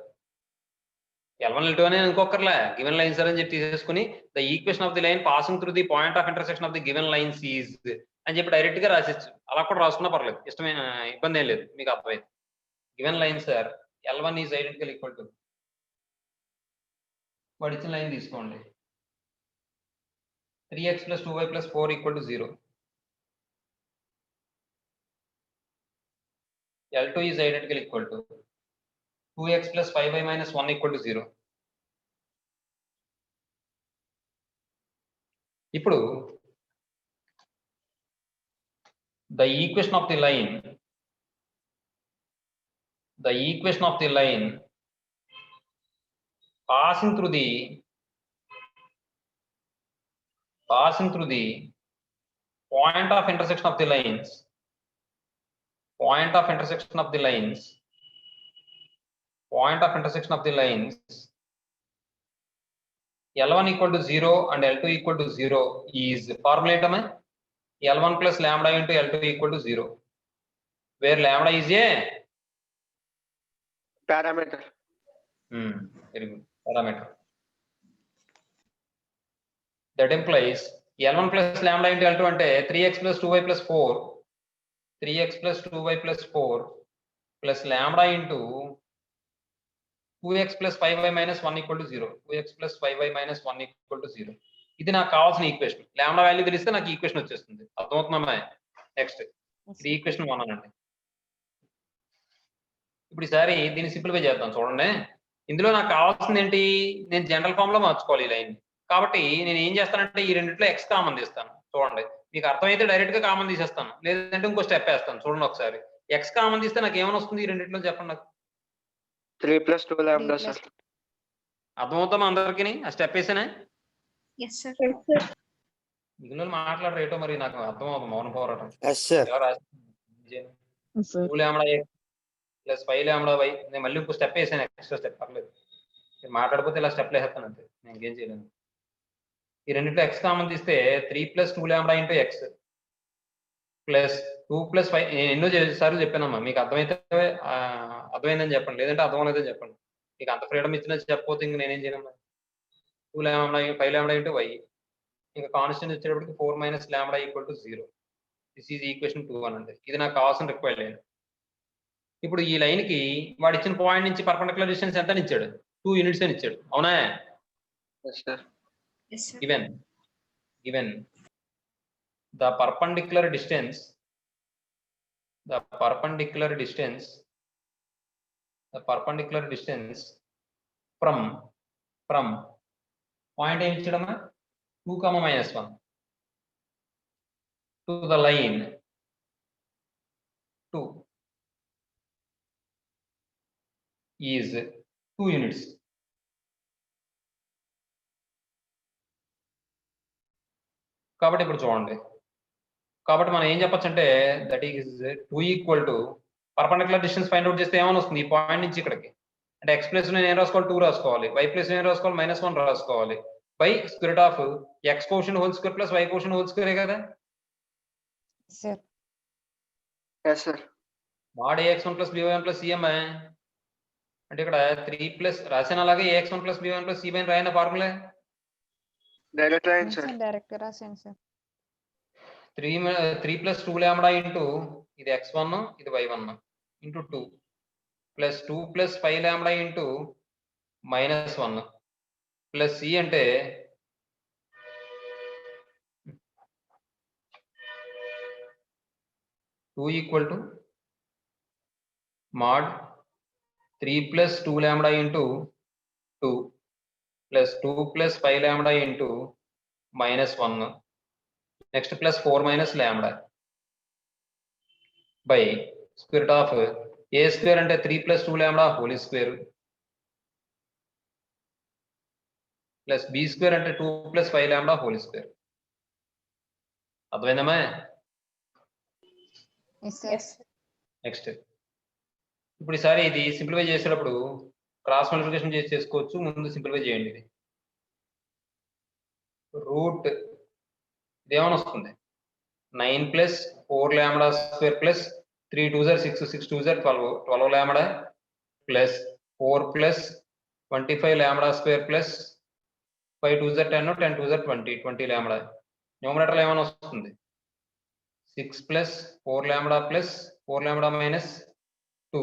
L1 L2 అని అనుకోకర్లే, గివెన్ లైన్స్ సార్ అని చెప్పి తీసేసుకుని the equation of the line passing through the point of intersection of the given lines is అని చెప్పి డైరెక్ట్ గా రాసేచ్చు. అలా కూడా రాసుకున్నా పర్లేదు, ఇష్టమైన ఇబ్బంది ఏం లేదు, మీకు అర్థమైంది. Given line sir L1 is identical equal to వాడు ఇచ్చిన లైన్ తీసుకోండి 3x + 2y + 4 = 0. L2 is identical equal to 2x + 5y - 1 = 0. ఇప్పుడు the equation of the line passing through the point of intersection of the lines L1 = 0 and L2 = 0 is formula ఏంటమ్మా? L1 + lambda into L2 = 0, where lambda is a parameter. Very good, parameter. That implies L1 + lambda into L2 అంటే 3x + 2y + 4 3x + 2y + 4 plus lambda into 2x + 5y - 1 = 0. 2x + 5y - 1 = 0. ఇది నాకు కావాల్సిన equation. Lambda value తెలిస్తే నాకు equation వచ్చేస్తుంది. అర్థమవుతుందమ్మా? Next ఇది equation 1 అనండి. ఇప్పుడు ఈసారి దీన్ని సింప్లిఫై చేద్దాం. చూడండి ఇందులో నాకు కావాల్సింది ఏంటి? నేను జనరల్ ఫామ్ లో మార్చుకోవాలి ఈ లైన్. కాబట్టి నేను ఏం చేస్తానంటే ఈ రెండిట్లో x కామన్ తీస్తాను. చూడండి మీకు అర్థమైతే డైరెక్ట్ గా కామన్ తీసేస్తాను, లేదంటే ఇంకో స్టెప్ వేస్తాను. చూడండి ఒకసారి x కామన్ తీస్తే నాకు ఏమని వస్తుంది? ఈ రెండిట్లో చెప్పండి నాకు. 3 + 2 lambda sir. అర్థమవుతామా అందరికీ? ఆ స్టెప్ వేసానే Yes, sir. మిగిలిన మాట్లాడరు ఏటో మరి, నాకు అర్థమవుతుంది మౌన పోరాటం. Yes sir. 2 lambda x + 5 lambda y. నేను మళ్ళీ ఇంకో స్టెప్ వేసాను, ఎక్స్ట్రా స్టెప్. పర్లేదు, మీరు మాట్లాడిపోతే ఇలా స్టెప్లు వేసేస్తాను అంతే, నేను ఇంకేం చేయలేను. ఈ రెండింటిలో x కామన్ తీస్తే 3 + 2 lambda into x ప్లస్ 2 + 5. నేను ఎన్నో సార్లు చెప్పానమ్మా, మీకు అర్థమైందని చెప్పండి, లేదంటే అర్థం లేదని చెప్పండి. మీకు అంత ఫ్రీడమ్ ఇచ్చినా చెప్పకపోతే ఇంక నేనేం చేయను. 2 lambda 5 lambda into y, ఇంకా కాన్స్టెంట్ వచ్చేటప్పటికి 4 - lambda = 0. దిస్ ఈజ్ ఈక్వేషన్ 2 అనండి. ఇది నాకు కావాల్సిన రిక్వైర్డ్ లైన్. ఇప్పుడు ఈ లైన్ కి వాడు ఇచ్చిన పాయింట్ నుంచి పర్పెండిక్యులర్ డిస్టెన్స్ ఎంత ఇచ్చాడు? 2 యూనిట్స్ అని ఇచ్చాడు, అవునా? Yes sir. Yes, sir. given the perpendicular distance from point ఏం ఇచ్చాడమ్మా? 2, -1 to the line 2 is 2 units. కాబట్టి ఇప్పుడు చూడండి, కాబట్టి మనం ఏం చెప్పొచ్చు అంటే that is 2 = perpendicular distance find out చేస్తే ఏమని వస్తుంది? ఈ పాయింట్ నుంచి ఇక్కడికి అంటే x ప్లేస్ లో నేను ఏం రాసుకోవాలి? 2 రాసుకోవాలి. y ప్లేస్ లో ఏం రాసుకోవాలి? -1 రాసుకోవాలి. By square of x coefficient whole square plus y coefficient whole square కదా. Sir Yes sir. mod ax1 + by1 + cm అంటే ఇక్కడ 3 + రాసాను, అలాగే ax1 + by1 + cm రాయన formula Direct line sir. Direct రాసాను సార్. 3 + 2 lambda into ఇది x1 ఇది y1 into 2 plus 2 + 5 lambda into -1 plus c అంటే 2 = mod 3 + 2 lambda into 2 plus 2 + 5 lambda into -1 next plus 4 - lambda by square root of a square అంటే 3 + 2 lambda whole square plus b square అంటే 2 + 5 lambda whole square. అర్థమైందమ్మా? Yes, sir. Yes. Next ఇప్పుడు ఈసారి ఇది simplify చేసేటప్పుడు cross multiplication చేసి చేసుకోవచ్చు. ముందు సింప్లిఫై చేయండి. ఇది రూట్ ఇదేమని వస్తుంది 9 plus 4 lambda square plus 3 2 జర్ 6 6 2 జర్ 12 lambda plus 4 plus 25 lambda square plus 5 2 జర్ 10 10 2 జర్ 20 lambda. న్యూమరేటర్లో ఏమైనా వస్తుంది 6 plus 4 lambda plus 4 lambda minus 2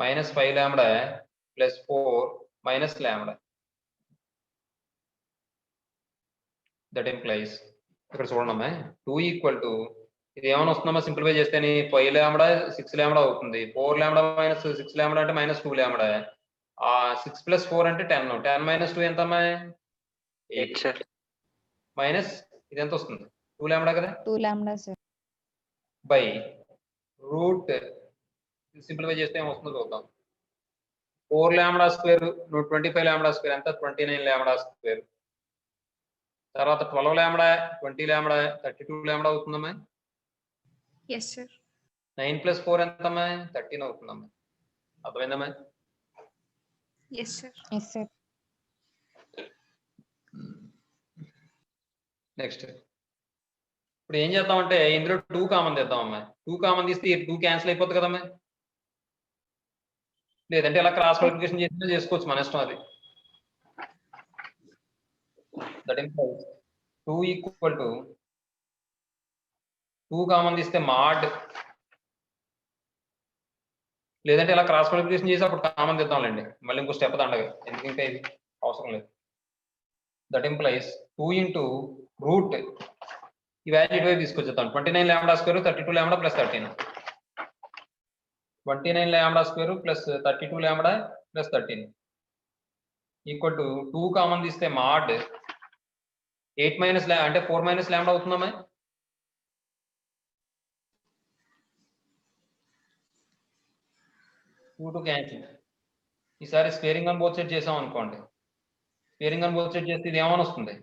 minus 5 lambda plus 4 minus lambda. That implies ఇక్కడ చూడమ్మా 2 ఈక్వల్ టు ఇది ఏమైనా వస్తుందమ్మా సింప్లిఫై చేస్తే 5 లాంబ్డా 6 లాంబ్డా అవుతుంది. 4 లాంబ్డా మైనస్ 6 లాంబ్డా అంటే మైనస్ 2 లాంబ్డా. 6 ప్లస్ 4 అంటే 10 10 మైనస్ 2 ఎంతమ్మా 8 సార్. మైనస్ ఇది ఎంత వస్తుంది 2 లాంబ్డా కదా 2 lambda, sir. By root simplify చేస్తే ఏమొస్తుందో చూద్దాం. 4 లాంబ్డా స్క్వేర్ 25 లాంబ్డా స్క్వేర్ ఎంత 29 లాంబ్డా స్క్వేర్. తర్వాత 12 లాంబ్డా 20 లాంబ్డా 32 లాంబ్డా అవుతుందమ్మా. Yes, sir. 9 ప్లస్ 4 ఎంతమ్మా 13 అవుతుందమ్మా. అర్థమైందమ్మా. Yes, sir. Yes, sir. Next ఇప్పుడు ఏం చేద్దామంటే ఇందులో 2 కామన్ తెద్దామమ్మా. 2 కామన్ తీస్తే 2 క్యాన్సిల్ అయిపోతుంది కదమ్మా. లేదంటే ఇలా క్రాస్ మల్టిప్లికేషన్ చేసినా చేసుకోవచ్చు, మన ఇష్టం అది. That implies 2 equal to 2 common తీస్తే మాడ్, లేదంటే ఇలా క్రాస్ మల్టిప్లికేషన్ చేసి అప్పుడు కామన్ తెద్దాంలేండి. మళ్ళీ ఇంకో స్టెప్ దండగా ఎందుకంటే ఇది అవసరం లేదు. దట్ ఇంప్లైస్ 2 ఇంటూ రూట్ ఈ వాల్యూ ఇటువైపు తీసుకొచ్చేద్దాం. 29 lambda square 32 lambda plus 13 29 lambda square plus 32 lambda plus 13 equal to 2 common తీస్తే మాడ్ 8 మైనస్ అంటే 4 మైనస్ లాంబ్డా అవుతుందమ్మా. Two cancel. ఈసారి స్క్వేరింగ్ ఆన్ బోత్ సైడ్ చేసాం అనుకోండి. స్క్వేరింగ్ ఆన్ బోత్ సైడ్ చేస్తే ఇది ఏమని వస్తుంది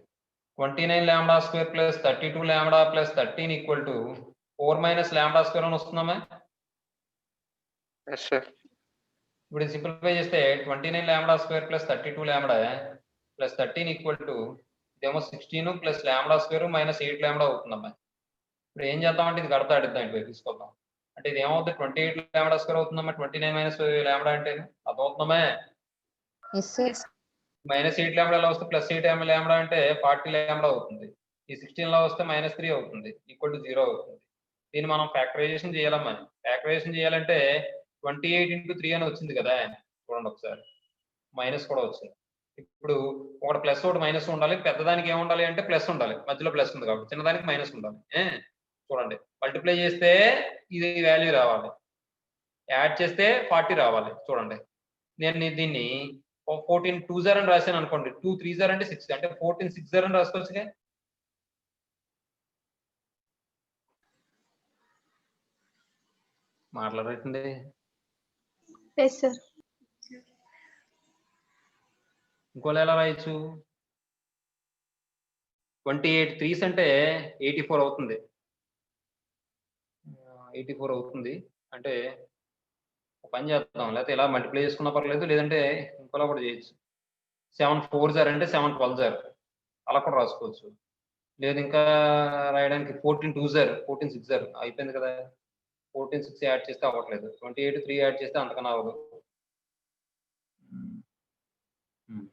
29 lambda square plus 32 lambda plus 13 equal to 4 minus lambda square అని వస్తుందమ్మా. Yes sir. ఇప్పుడు ఇది సింప్లిఫై చేస్తే 29 lambda square plus 32 lambda plus 13 equal to ఇదేమో 16 plus lambda square minus 8 lambda అవుతుందమ్మా. ఇప్పుడు ఏం చేద్దామంటే ఇది గడతా అడిద్దాం ఇటు తీసుకొద్దాం. అంటే ఇది ఏమవుతుంది 28 లాంబ్డా స్క్వేర్ అవుతుందమ్మా. 29 మైనస్ లాంబ్డా అంటే అదవుతుందమ్మా. Yes, sir. మైనస్ 8 లాంబ్డా వస్తే ప్లస్ 8 లాంబ్డా అంటే 40 లాంబ్డా అవుతుంది. ఈ 16 లో వస్తే మైనస్ 3 అవుతుంది ఈక్వల్ టు 0 అవుతుంది. దీన్ని మనం ఫ్యాక్టరైజేషన్ చేయాలమ్మా. ఫ్యాక్టరైజేషన్ చేయాలంటే 28 ఇంటూ 3 అని వచ్చింది కదా, చూడండి ఒకసారి మైనస్ కూడా వచ్చింది. ఇప్పుడు ఒకటి ప్లస్ ఒకటి మైనస్ ఉండాలి. పెద్దదానికి ఏముండాలి అంటే ప్లస్ ఉండాలి, మధ్యలో ప్లస్ ఉంది కాబట్టి చిన్నదానికి మైనస్ ఉండాలి. చూడండి మల్టిప్లై చేస్తే ఇది వాల్యూ రావాలి, యాడ్ చేస్తే 40 రావాలి. చూడండి నేను దీన్ని 14 2 జర్ అని రాశాను అనుకోండి. 2 3 జర్ అంటే 6 అంటే 14 6 జర్ అని రాసుకోవచ్చుగా. మాట్లాడటండి. Yes, sir. ఇంకోలా ఎలా రాయొచ్చు 28 3s అంటే 84 అవుతుంది. 84 అవుతుంది అంటే ఒక పని చేద్దాం, లేకపోతే ఇలా మల్టిప్లై చేసుకున్నా పర్లేదు, లేదంటే ఇంకోలా కూడా చేయొచ్చు. 7 4 జర్ అంటే 7 12 జర్ అలా కూడా రాసుకోవచ్చు. లేదు ఇంకా రాయడానికి 14 2 జర్ 14 6 జర్ అయిపోయింది కదా. 14 6 యాడ్ చేస్తే అవ్వట్లేదు. 28 3 యాడ్ చేస్తే అంతకన్నా అవ్వదు.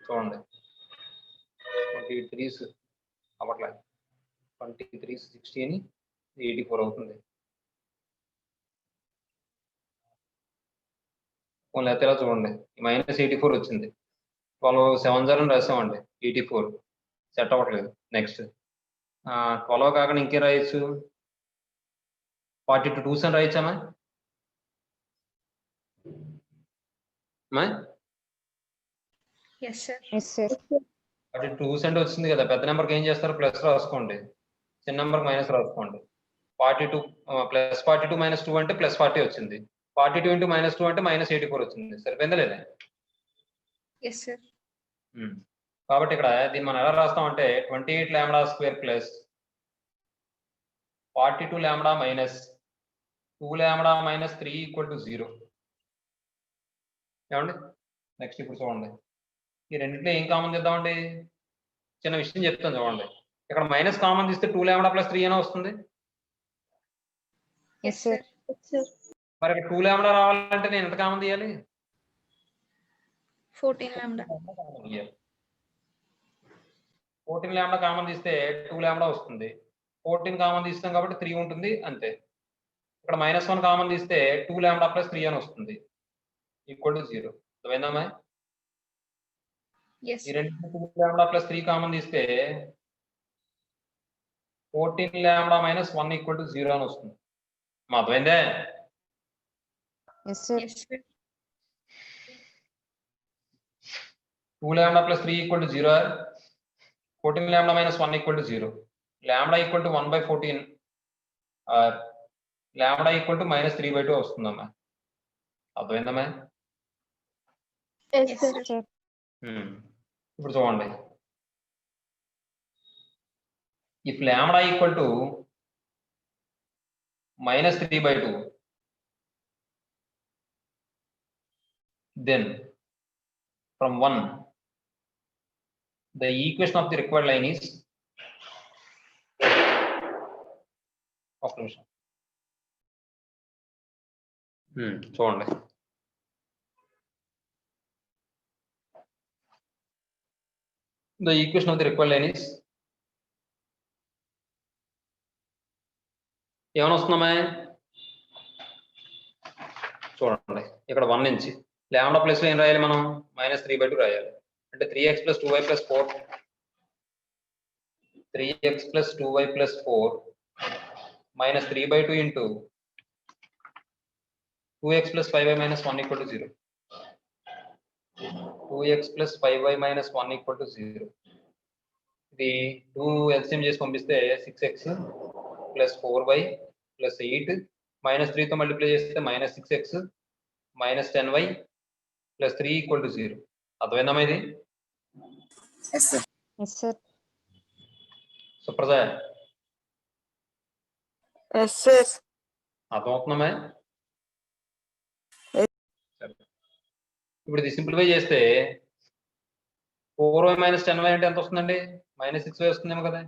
చూడండి 28 3s అవ్వట్లేదు. 23 16 84 అవుతుంది. లేకపోతే ఇలా చూడండి మైనస్ 84 వచ్చింది. 12 7 జర్ అని రాసామండి 84 సెట్ అవ్వట్లేదు. నెక్స్ట్ 12 కాకుండా ఇంకేం రాయొచ్చు 42 2s అని రాయొచ్చామా. Yes, sir. Yes, sir. 42 2s అంటే వచ్చింది కదా. పెద్ద నెంబర్కి ఏం చేస్తారు ప్లస్ రాసుకోండి, చిన్న నెంబర్కి మైనస్ రాసుకోండి. 42 ప్లస్ 42 మైనస్ 2 అంటే ప్లస్ 40 వచ్చింది. 42 ఇంటూ మైనస్ 2 అంటే మైనస్ 84 వచ్చింది. సరిపోయిందా లేదా. Yes, sir. కాబట్టి ఇక్కడ దీన్ని మనం ఎలా రాస్తాం అంటే 28 lambda square plus 42 lambda minus 2 lambda minus 3 equal to 0. ఏమండి నెక్స్ట్ ఇప్పుడు చూడండి, ఈ రెండింటిలో ఏం కామన్ తీద్దామండి? చిన్న విషయం చెప్తాను చూడండి. ఇక్కడ మైనస్ కామన్ తీస్తే 2 లాంబ్డా ప్లస్ 3 అయినా వస్తుంది. Yes, sir. sir. మరి ఇక్కడ 2 లాంబ్డా రావాలంటే నేను ఎంత కామన్ తీయాలి? 14 lambda. 14 లాంబ్డా కామన్ తీస్తే 2 లాంబ్డా వస్తుంది. 14 కామన్ తీస్తాం కాబట్టి 3 ఉంటుంది అంతే. ఇక్కడ -1 కామన్ తీస్తే 2 లాంబ్డా ప్లస్ 3 అని వస్తుంది ఈక్వల్ టు 0. అర్థమైందమ్మా? Yes. ఈ రెండు 2 లాంబ్డా ప్లస్ 3 కామన్ తీస్తే 14 లాంబ్డా మైనస్ 1 ఈక్వల్ టు 0 అని వస్తుంది. అర్థమైందే? Yes, sir. Yes, sir. 2 lambda plus 3 equal to 0. 14 lambda minus 1 equal to 0. Lambda equal to 1/14 or lambda equal to -3/2 వస్తుందమ్మా. అర్థమైందమ్మా? Yes, Yes, sir. sir. ఇప్పుడు చూడండి, if lambda equal to -3/2, then from 1 the equation of the required line is of నిమిషం. చూడండి, the equation of the required line is ఏమైనా వస్తుందమ్మా? చూడండి, ఇక్కడ 1 నుంచి లాంబ్డా ప్లస్ ఏం రాయాలి మనం? -3/2 రాయాలి. అంటే 3x + 2y + 4 3x + 2y + 4 -3/2 into 2x + 5y - 1 equal to 0. 2x + 5y - 1 equal to 0. ఇది 2 ఎల్సిఎం చేసి పంపిస్తే 6x + 4y + 8 -3 తో మల్టిప్లై చేస్తే -6x - 10y + 3 ఈక్వల్ టు 0. అర్థమైందమ్మా ఇది? Yes, sir. Yes, sir. Supraja, Yes, sir. అర్థమవుతుందమ్మా? Yes. సరే. ఇప్పుడు ఇది సింప్లిఫై చేస్తే 4y - 10y అంటే ఎంత వస్తుందండి? -6y వస్తుందేమో కదా.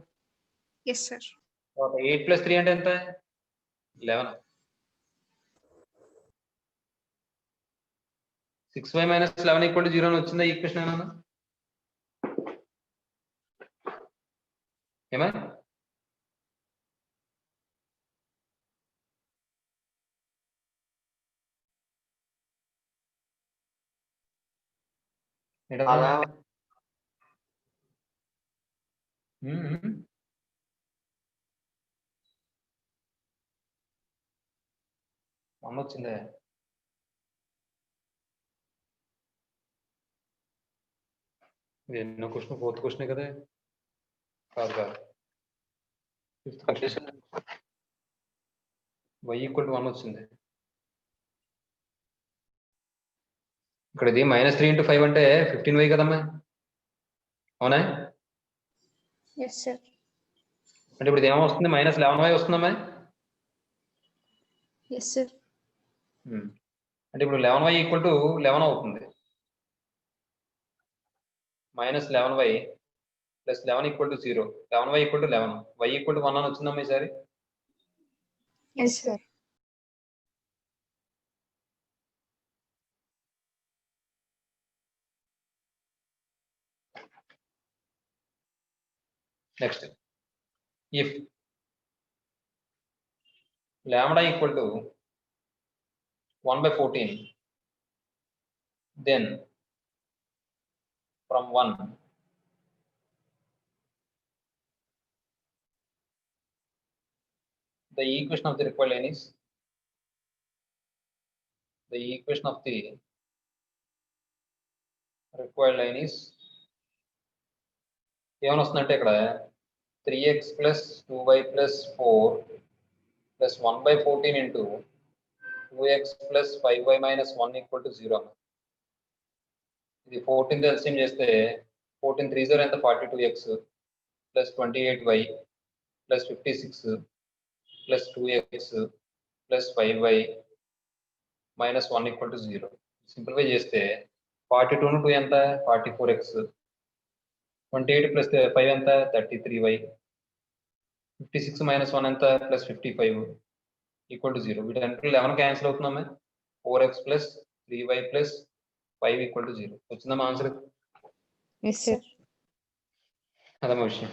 Yes, sir. 8 + 3 అంటే ఎంత? 11. 6y - 11 ఈక్వల్ టు 0 అని వచ్చిందా ఈక్వేషన్ ఏమన్నా? ఏమా? అలా వన్ వచ్చిందే. ఇది ఎన్నో క్వశ్చన్? 4th క్వశ్చనే కదా? కాదు కాదు, 5th question. y equal to 1 వచ్చింది. ఇక్కడ ఇది -3 × 5 అంటే 15y కదమ్మా, అవునా? Yes, sir. అంటే ఇప్పుడు ఇది ఏమొస్తుంది? -11y వస్తుందమ్మా. Yes, sir. అంటే ఇప్పుడు 11y ఈక్వల్ టు 11 అవుతుంది. -11y + 11 equal to 0. 11y equal to 11, y equal to 1 అని వచ్చిందమ్మా ఈసారి. Yes, sir. Next, if lambda equal to 1/14, then from 1 the equation of the required line is ఏమని వస్తుందంటే ఇక్కడ 3x + 2y + 4 + 1/14 into 2x + 5y - 1 equal to 0. ఇది 14 LCM చేస్తే 14 3 0 ఎంత? 42x + 28y + 56 + 2x plus 5y minus 1 equal to 0. Simplify చేస్తే 42 ను 2 ఎంత 44x, 28 plus 5 ఎంత 33y, 56 మైనస్ 1 ఎంత ప్లస్ 55 ఈక్వల్ టు 0. వీటన్నిటిలో 11 క్యాన్సిల్ అవుతుందమ్మా. 4x plus 3y plus 5 equal to 0. వచ్చిందమ్మా ఆన్సర్? Yes, sir. అదమ్మా విషయం.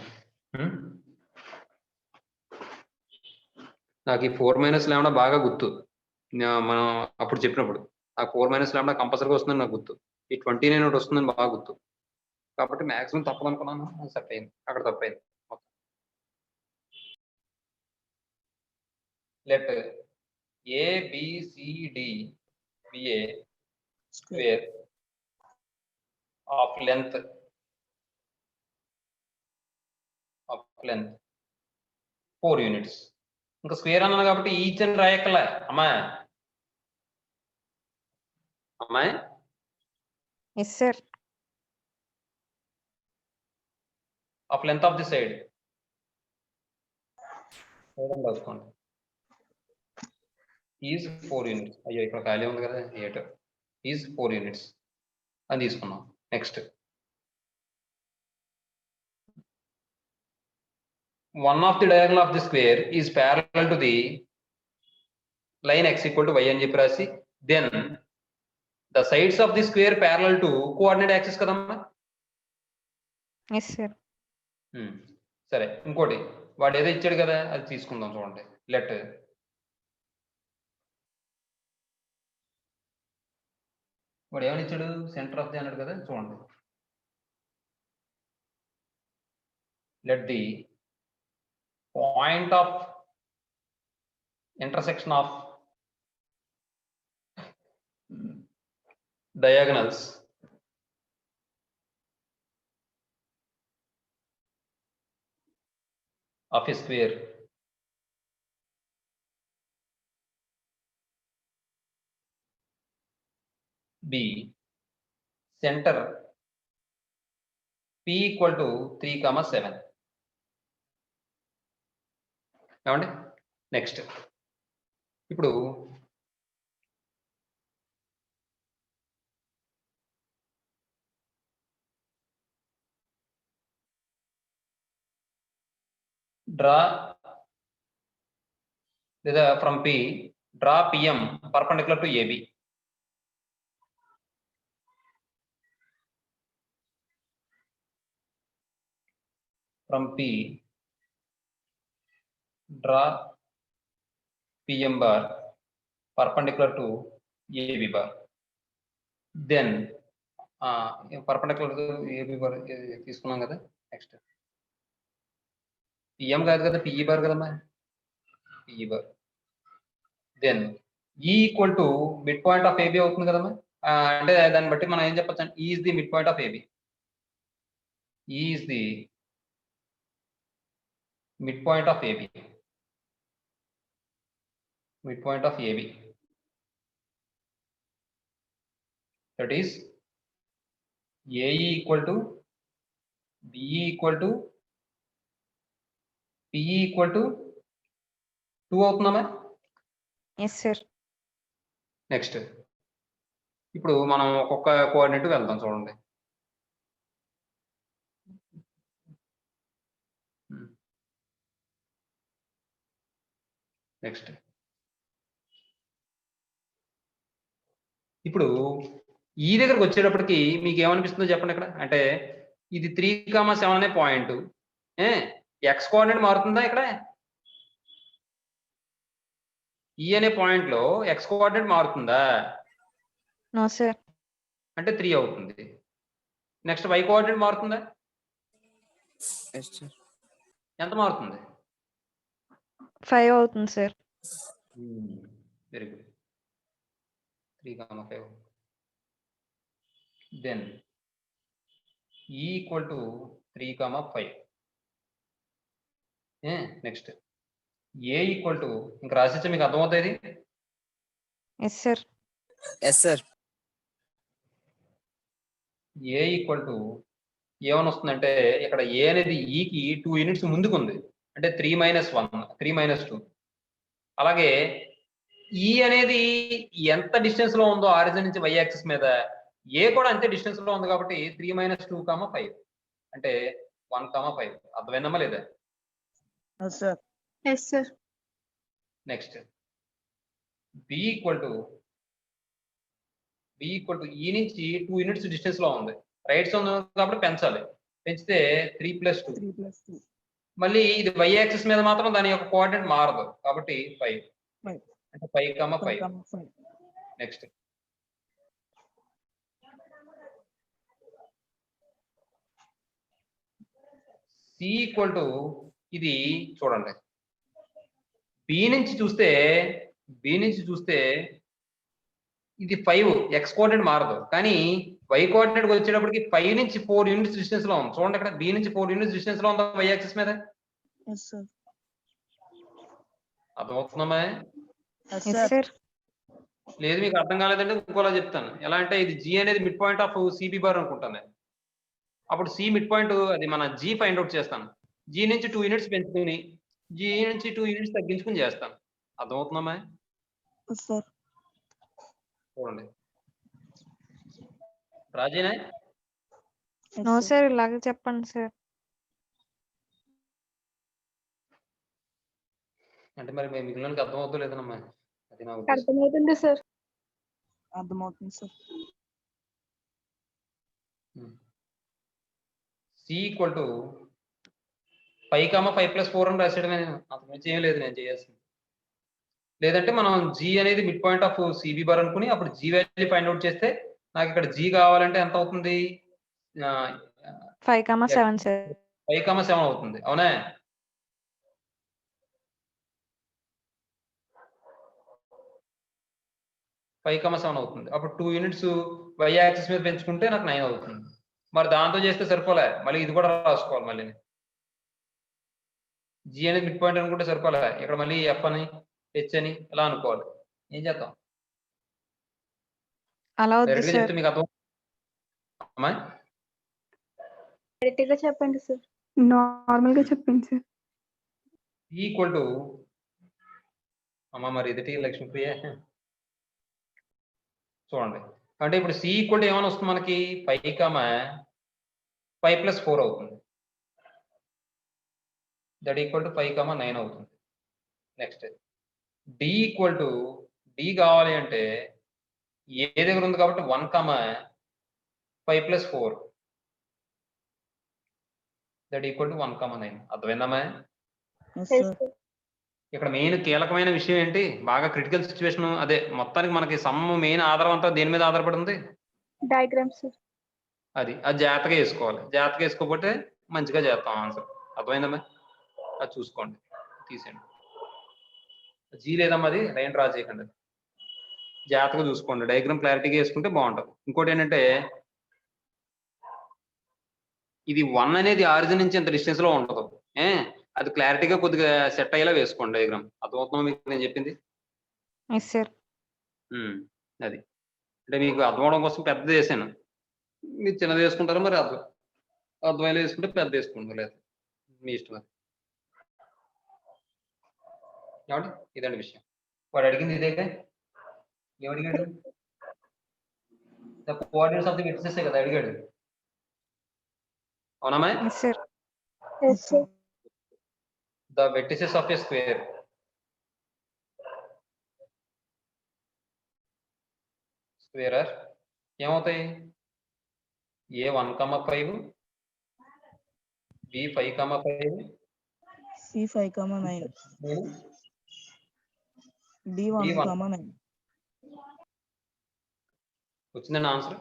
నాకు ఈ 4 మైనస్ లాంబ్డా బాగా గుర్తు. మనం అప్పుడు చెప్పినప్పుడు ఆ 4 మైనస్ లాంబ్డా కంపల్సరీగా వస్తుందని నాకు గుర్తు. ఈ 29 ఒకటి వస్తుందని బాగా గుర్తు. కాబట్టి మాక్సిమం తప్పదు అనుకున్నాను, సెట్ అయింది. అక్కడ తప్పైంది. లెట్ ABCD be a square of length 4 units. ఇంకా స్క్వేర్ అన్నాను కాబట్టి ఈచ్ అని రాయక్కల అమ్మాయి. Yes, sir. Of length of the side రాసుకోండి. Is 4 units. అయ్యో ఇక్కడ ఖాళీ ఉంది కదా, 8 ఈజ్ 4 యూనిట్స్ అని తీసుకున్నాం. Next one of the diagonal of the square is parallel to the line x equal to y అని చెప్పి రాసి, then the sides of the square parallel to coordinate axis కదమ్మా. Yes, sir. సరే, ఇంకోటి వాడు ఏదో ఇచ్చాడు కదా అది తీసుకుందాం. చూడండి, లెట్ వాడు ఏమని ఇచ్చాడు, సెంటర్ ఆఫ్ ది అన్నాడు కదా. చూడండి, let the point of intersection of diagonals of a square be center P equal to 3,7. ఏమండి? నెక్స్ట్ ఇప్పుడు డ్రా లేదా from P draw PM perpendicular to AB. From P draw PM bar perpendicular to AB bar. Then perpendicular to AB bar తీసుకున్నాం కదా. Next PM కాదు కదా, PE bar కదమ్మా, PE bar. Then E equal to mid point of AB అవుతుంది కదమ్మా. అంటే దాన్ని బట్టి మనం ఏం చెప్పచ్చు అంటే E is the midpoint of AB. E is the midpoint of AB. Midpoint of AB. That is AE equal to BE equal to PE equal to 2 అవుతుందమ్మా. Yes, sir. నెక్స్ట్ ఇప్పుడు మనం ఒక్కొక్క కోఆర్డినేట్ వెళ్దాం. చూడండి, నెక్స్ట్ ఇప్పుడు ఈ దగ్గరకు వచ్చేటప్పటికి మీకు ఏమనిపిస్తుందో చెప్పండి. ఇక్కడ అంటే ఇది 3,7 అనే పాయింట్, ఎక్స్ కోఆర్డినేట్ మారుతుందా? ఇక్కడ ఈ అనే పాయింట్ లో ఎక్స్ కోఆర్డినేట్ మారుతుందా? No, sir. అంటే 3 అవుతుంది. నెక్స్ట్ వై కోఆర్డినేట్ మారుతుందా? Yes, sir. ఎంత మారుతుంది? 5 అవుతుంది, సార్. Very good. 3,5. Then E equal to 3,5. నెక్స్ట్ A equal to, ఇంకా రాసిచ్చా మీకు అర్థమవుతుంది. Yes, sir. Yes, sir. A equal to ఏమని వస్తుందంటే ఇక్కడ A అనేది ఈకి 2 యూనిట్స్ ముందుకు ఉంది, అంటే 3 - 1 3 - 2. అలాగే ఈ అనేది ఎంత డిస్టెన్స్ లో ఉందో ఆరిజిన్ నుంచి y యాక్సిస్ మీద ఏ కూడా అంతే డిస్టెన్స్ లో ఉంది కాబట్టి 3 - 2, 5 అంటే 1, 5 అర్థమైందమ్మా లేదా? Sir yes sir. Next b equal to ఈ నుంచి 2 యూనిట్స్ డిస్టెన్స్ లో ఉంది. రైట్ ఉంది కాబట్టి పెంచాలి. పెంచితే 3 + 2. 3 + 2 మళ్ళీ ఇది y యాక్సిస్ మీద మాత్రం దాని యొక్క కోఆర్డినేట్ మారదు కాబట్టి 5 అంటే 5, 5. 5. నెక్స్ట్ c ఈక్వల్ టు ఇది చూడండి b నుంచి చూస్తే ఇది 5 x కోఆర్డినేట్ మారదు కానీ y కోఆర్డినేట్ వచ్చేటప్పటికి 5 నుంచి 4 యూనిట్స్ డిస్టెన్స్ లో ఉంది. చూడండి ఇక్కడ b నుంచి 4 యూనిట్స్ డిస్టెన్స్ లో ఉందా y యాక్సిస్ మీద? Yes sir. అర్థమవుతుందమ్మా? Yes yes sir. సార్. లేదు మీకు అర్థం కాలేదంటే ఇంకోలా చెప్తాను. ఎలా అంటే ఇది g అనేది mid point of CB bar అనుకుంటాను. అప్పుడు c మిడ్ పాయింట్ అది మన g ఫైండ్ అవుట్ చేస్తాను. g నుంచి 2 యూనిట్స్ పెంచుకుని g నుంచి 2 యూనిట్స్ తగ్గించుకుని చేస్తాను. అర్థమవుతుందమ్మా? Yes sir. చూడండి రాజేనా? నో సార్, ఇలాగే చెప్పండి సార్. అంటే మరి మిగిలినకి అర్థమవుతుందో లేదమ్మా? అది నా ఉద్దేశం. అర్థమవుతుంది సార్. అర్థమవుతుంది సార్. c ఈక్వల్ టు 5, 5 + 4 అని రాసేయడమే. నేను అంతకు మించి ఏం లేదు నేను చేయాల్సింది. లేదంటే మనం g అనేది mid point of CB bar అనుకుని అప్పుడు g వాల్యూ ఫైండ్ అవుట్ చేస్తే నాకు ఇక్కడ g కావాలంటే ఎంత అవుతుంది? 5, 7 సార్. 5, 7 అవుతుంది. అవునా? ఫైవ్ 7 అవుతుంది. అప్పుడు 2 యూనిట్స్ y యాక్సిస్ మీద పెంచుకుంటే నాకు 9 అవుతుంది. మరి దాంతో చేస్తే సరిపోలే, మళ్ళీ ఇది కూడా రాసుకోవాలి. మళ్ళీ g అనేది మిడ్ పాయింట్ అనుకుంటే సరిపోలే, ఇక్కడ మళ్ళీ f అని h అని ఇలా అనుకోవాలి. ఏం చేద్దాం? అలా వద్దు డైరెక్ట్ గా సార్. చెప్తే మీకు అర్థం అమ్మా? డైరెక్ట్ గా చెప్పండి సార్. నార్మల్ గా చెప్పండి సార్. ఈక్వల్ టు అమ్మా మరి ఇది లక్ష్మీప్రియ చూడండి. అంటే ఇప్పుడు c ఈక్వల్ టు ఏమైనా వస్తుంది మనకి 5, 5 + 4 అవుతుంది. దట్ ఈక్వల్ టు 5, 9 అవుతుంది. Next d equal to d కావాలి అంటే ఏ దగ్గర ఉంది కాబట్టి 1, 5 + 4 దట్ ఈక్వల్ టు 1, 9. అర్థమైందమ్మా? Yes yes sir. సార్. ఇక్కడ మెయిన్ కీలకమైన విషయం ఏంటి? బాగా క్రిటికల్ సిచ్యువేషన్ అదే. మొత్తానికి మనకి సమ్ మెయిన్ ఆధారం అంతా దేని మీద ఆధారపడి ఉంది? Diagrams sir. అది జాగ్రత్తగా వేసుకోవాలి. జాగ్రత్తగా వేసుకోకపోతే మంచిగా చేస్తాం ఆన్సర్. అర్థమైందమ్మా? అది చూసుకోండి, తీసేయండి. జీ లేదమ్మా, అది లైన్ డ్రా చేయకండి. జాగ్రత్తగా చూసుకోండి. డయాగ్రామ్ క్లారిటీగా వేసుకుంటే బాగుంటుంది. ఇంకోటి ఏంటంటే ఇది 1 అనేది ఆరిజిన్ నుంచి ఎంత డిస్టెన్స్ లో ఉండదు. అది క్లారిటీగా కొద్దిగా సెట్ అయ్యేలా వేసుకోండి డయాగ్రామ్. అర్థమవుతుందా మీకు నేను చెప్పింది? Yes sir. అది అంటే మీకు అర్థం అవడం కోసం పెద్దది వేసాను. మీరు చిన్నది వేసుకుంటారో మరి అర్థమయ్యేలా వేసుకుంటే పెద్ద వేసుకుంటారు, లేదు మీ ఇష్టం. అది ఏమండి? ఇదండి విషయం. వాడు అడిగింది ఇదేగా. ఏమడిగాడు? The coordinates of the vertices కదా అడిగాడు. అవునమ్మా? Yes sir. Yes sir. The vertices of a square ఏమవుతాయి? A 1, 5, B 5, 5, C 5, 9, D 1, 9. వచ్చిందండి ఆన్సర్.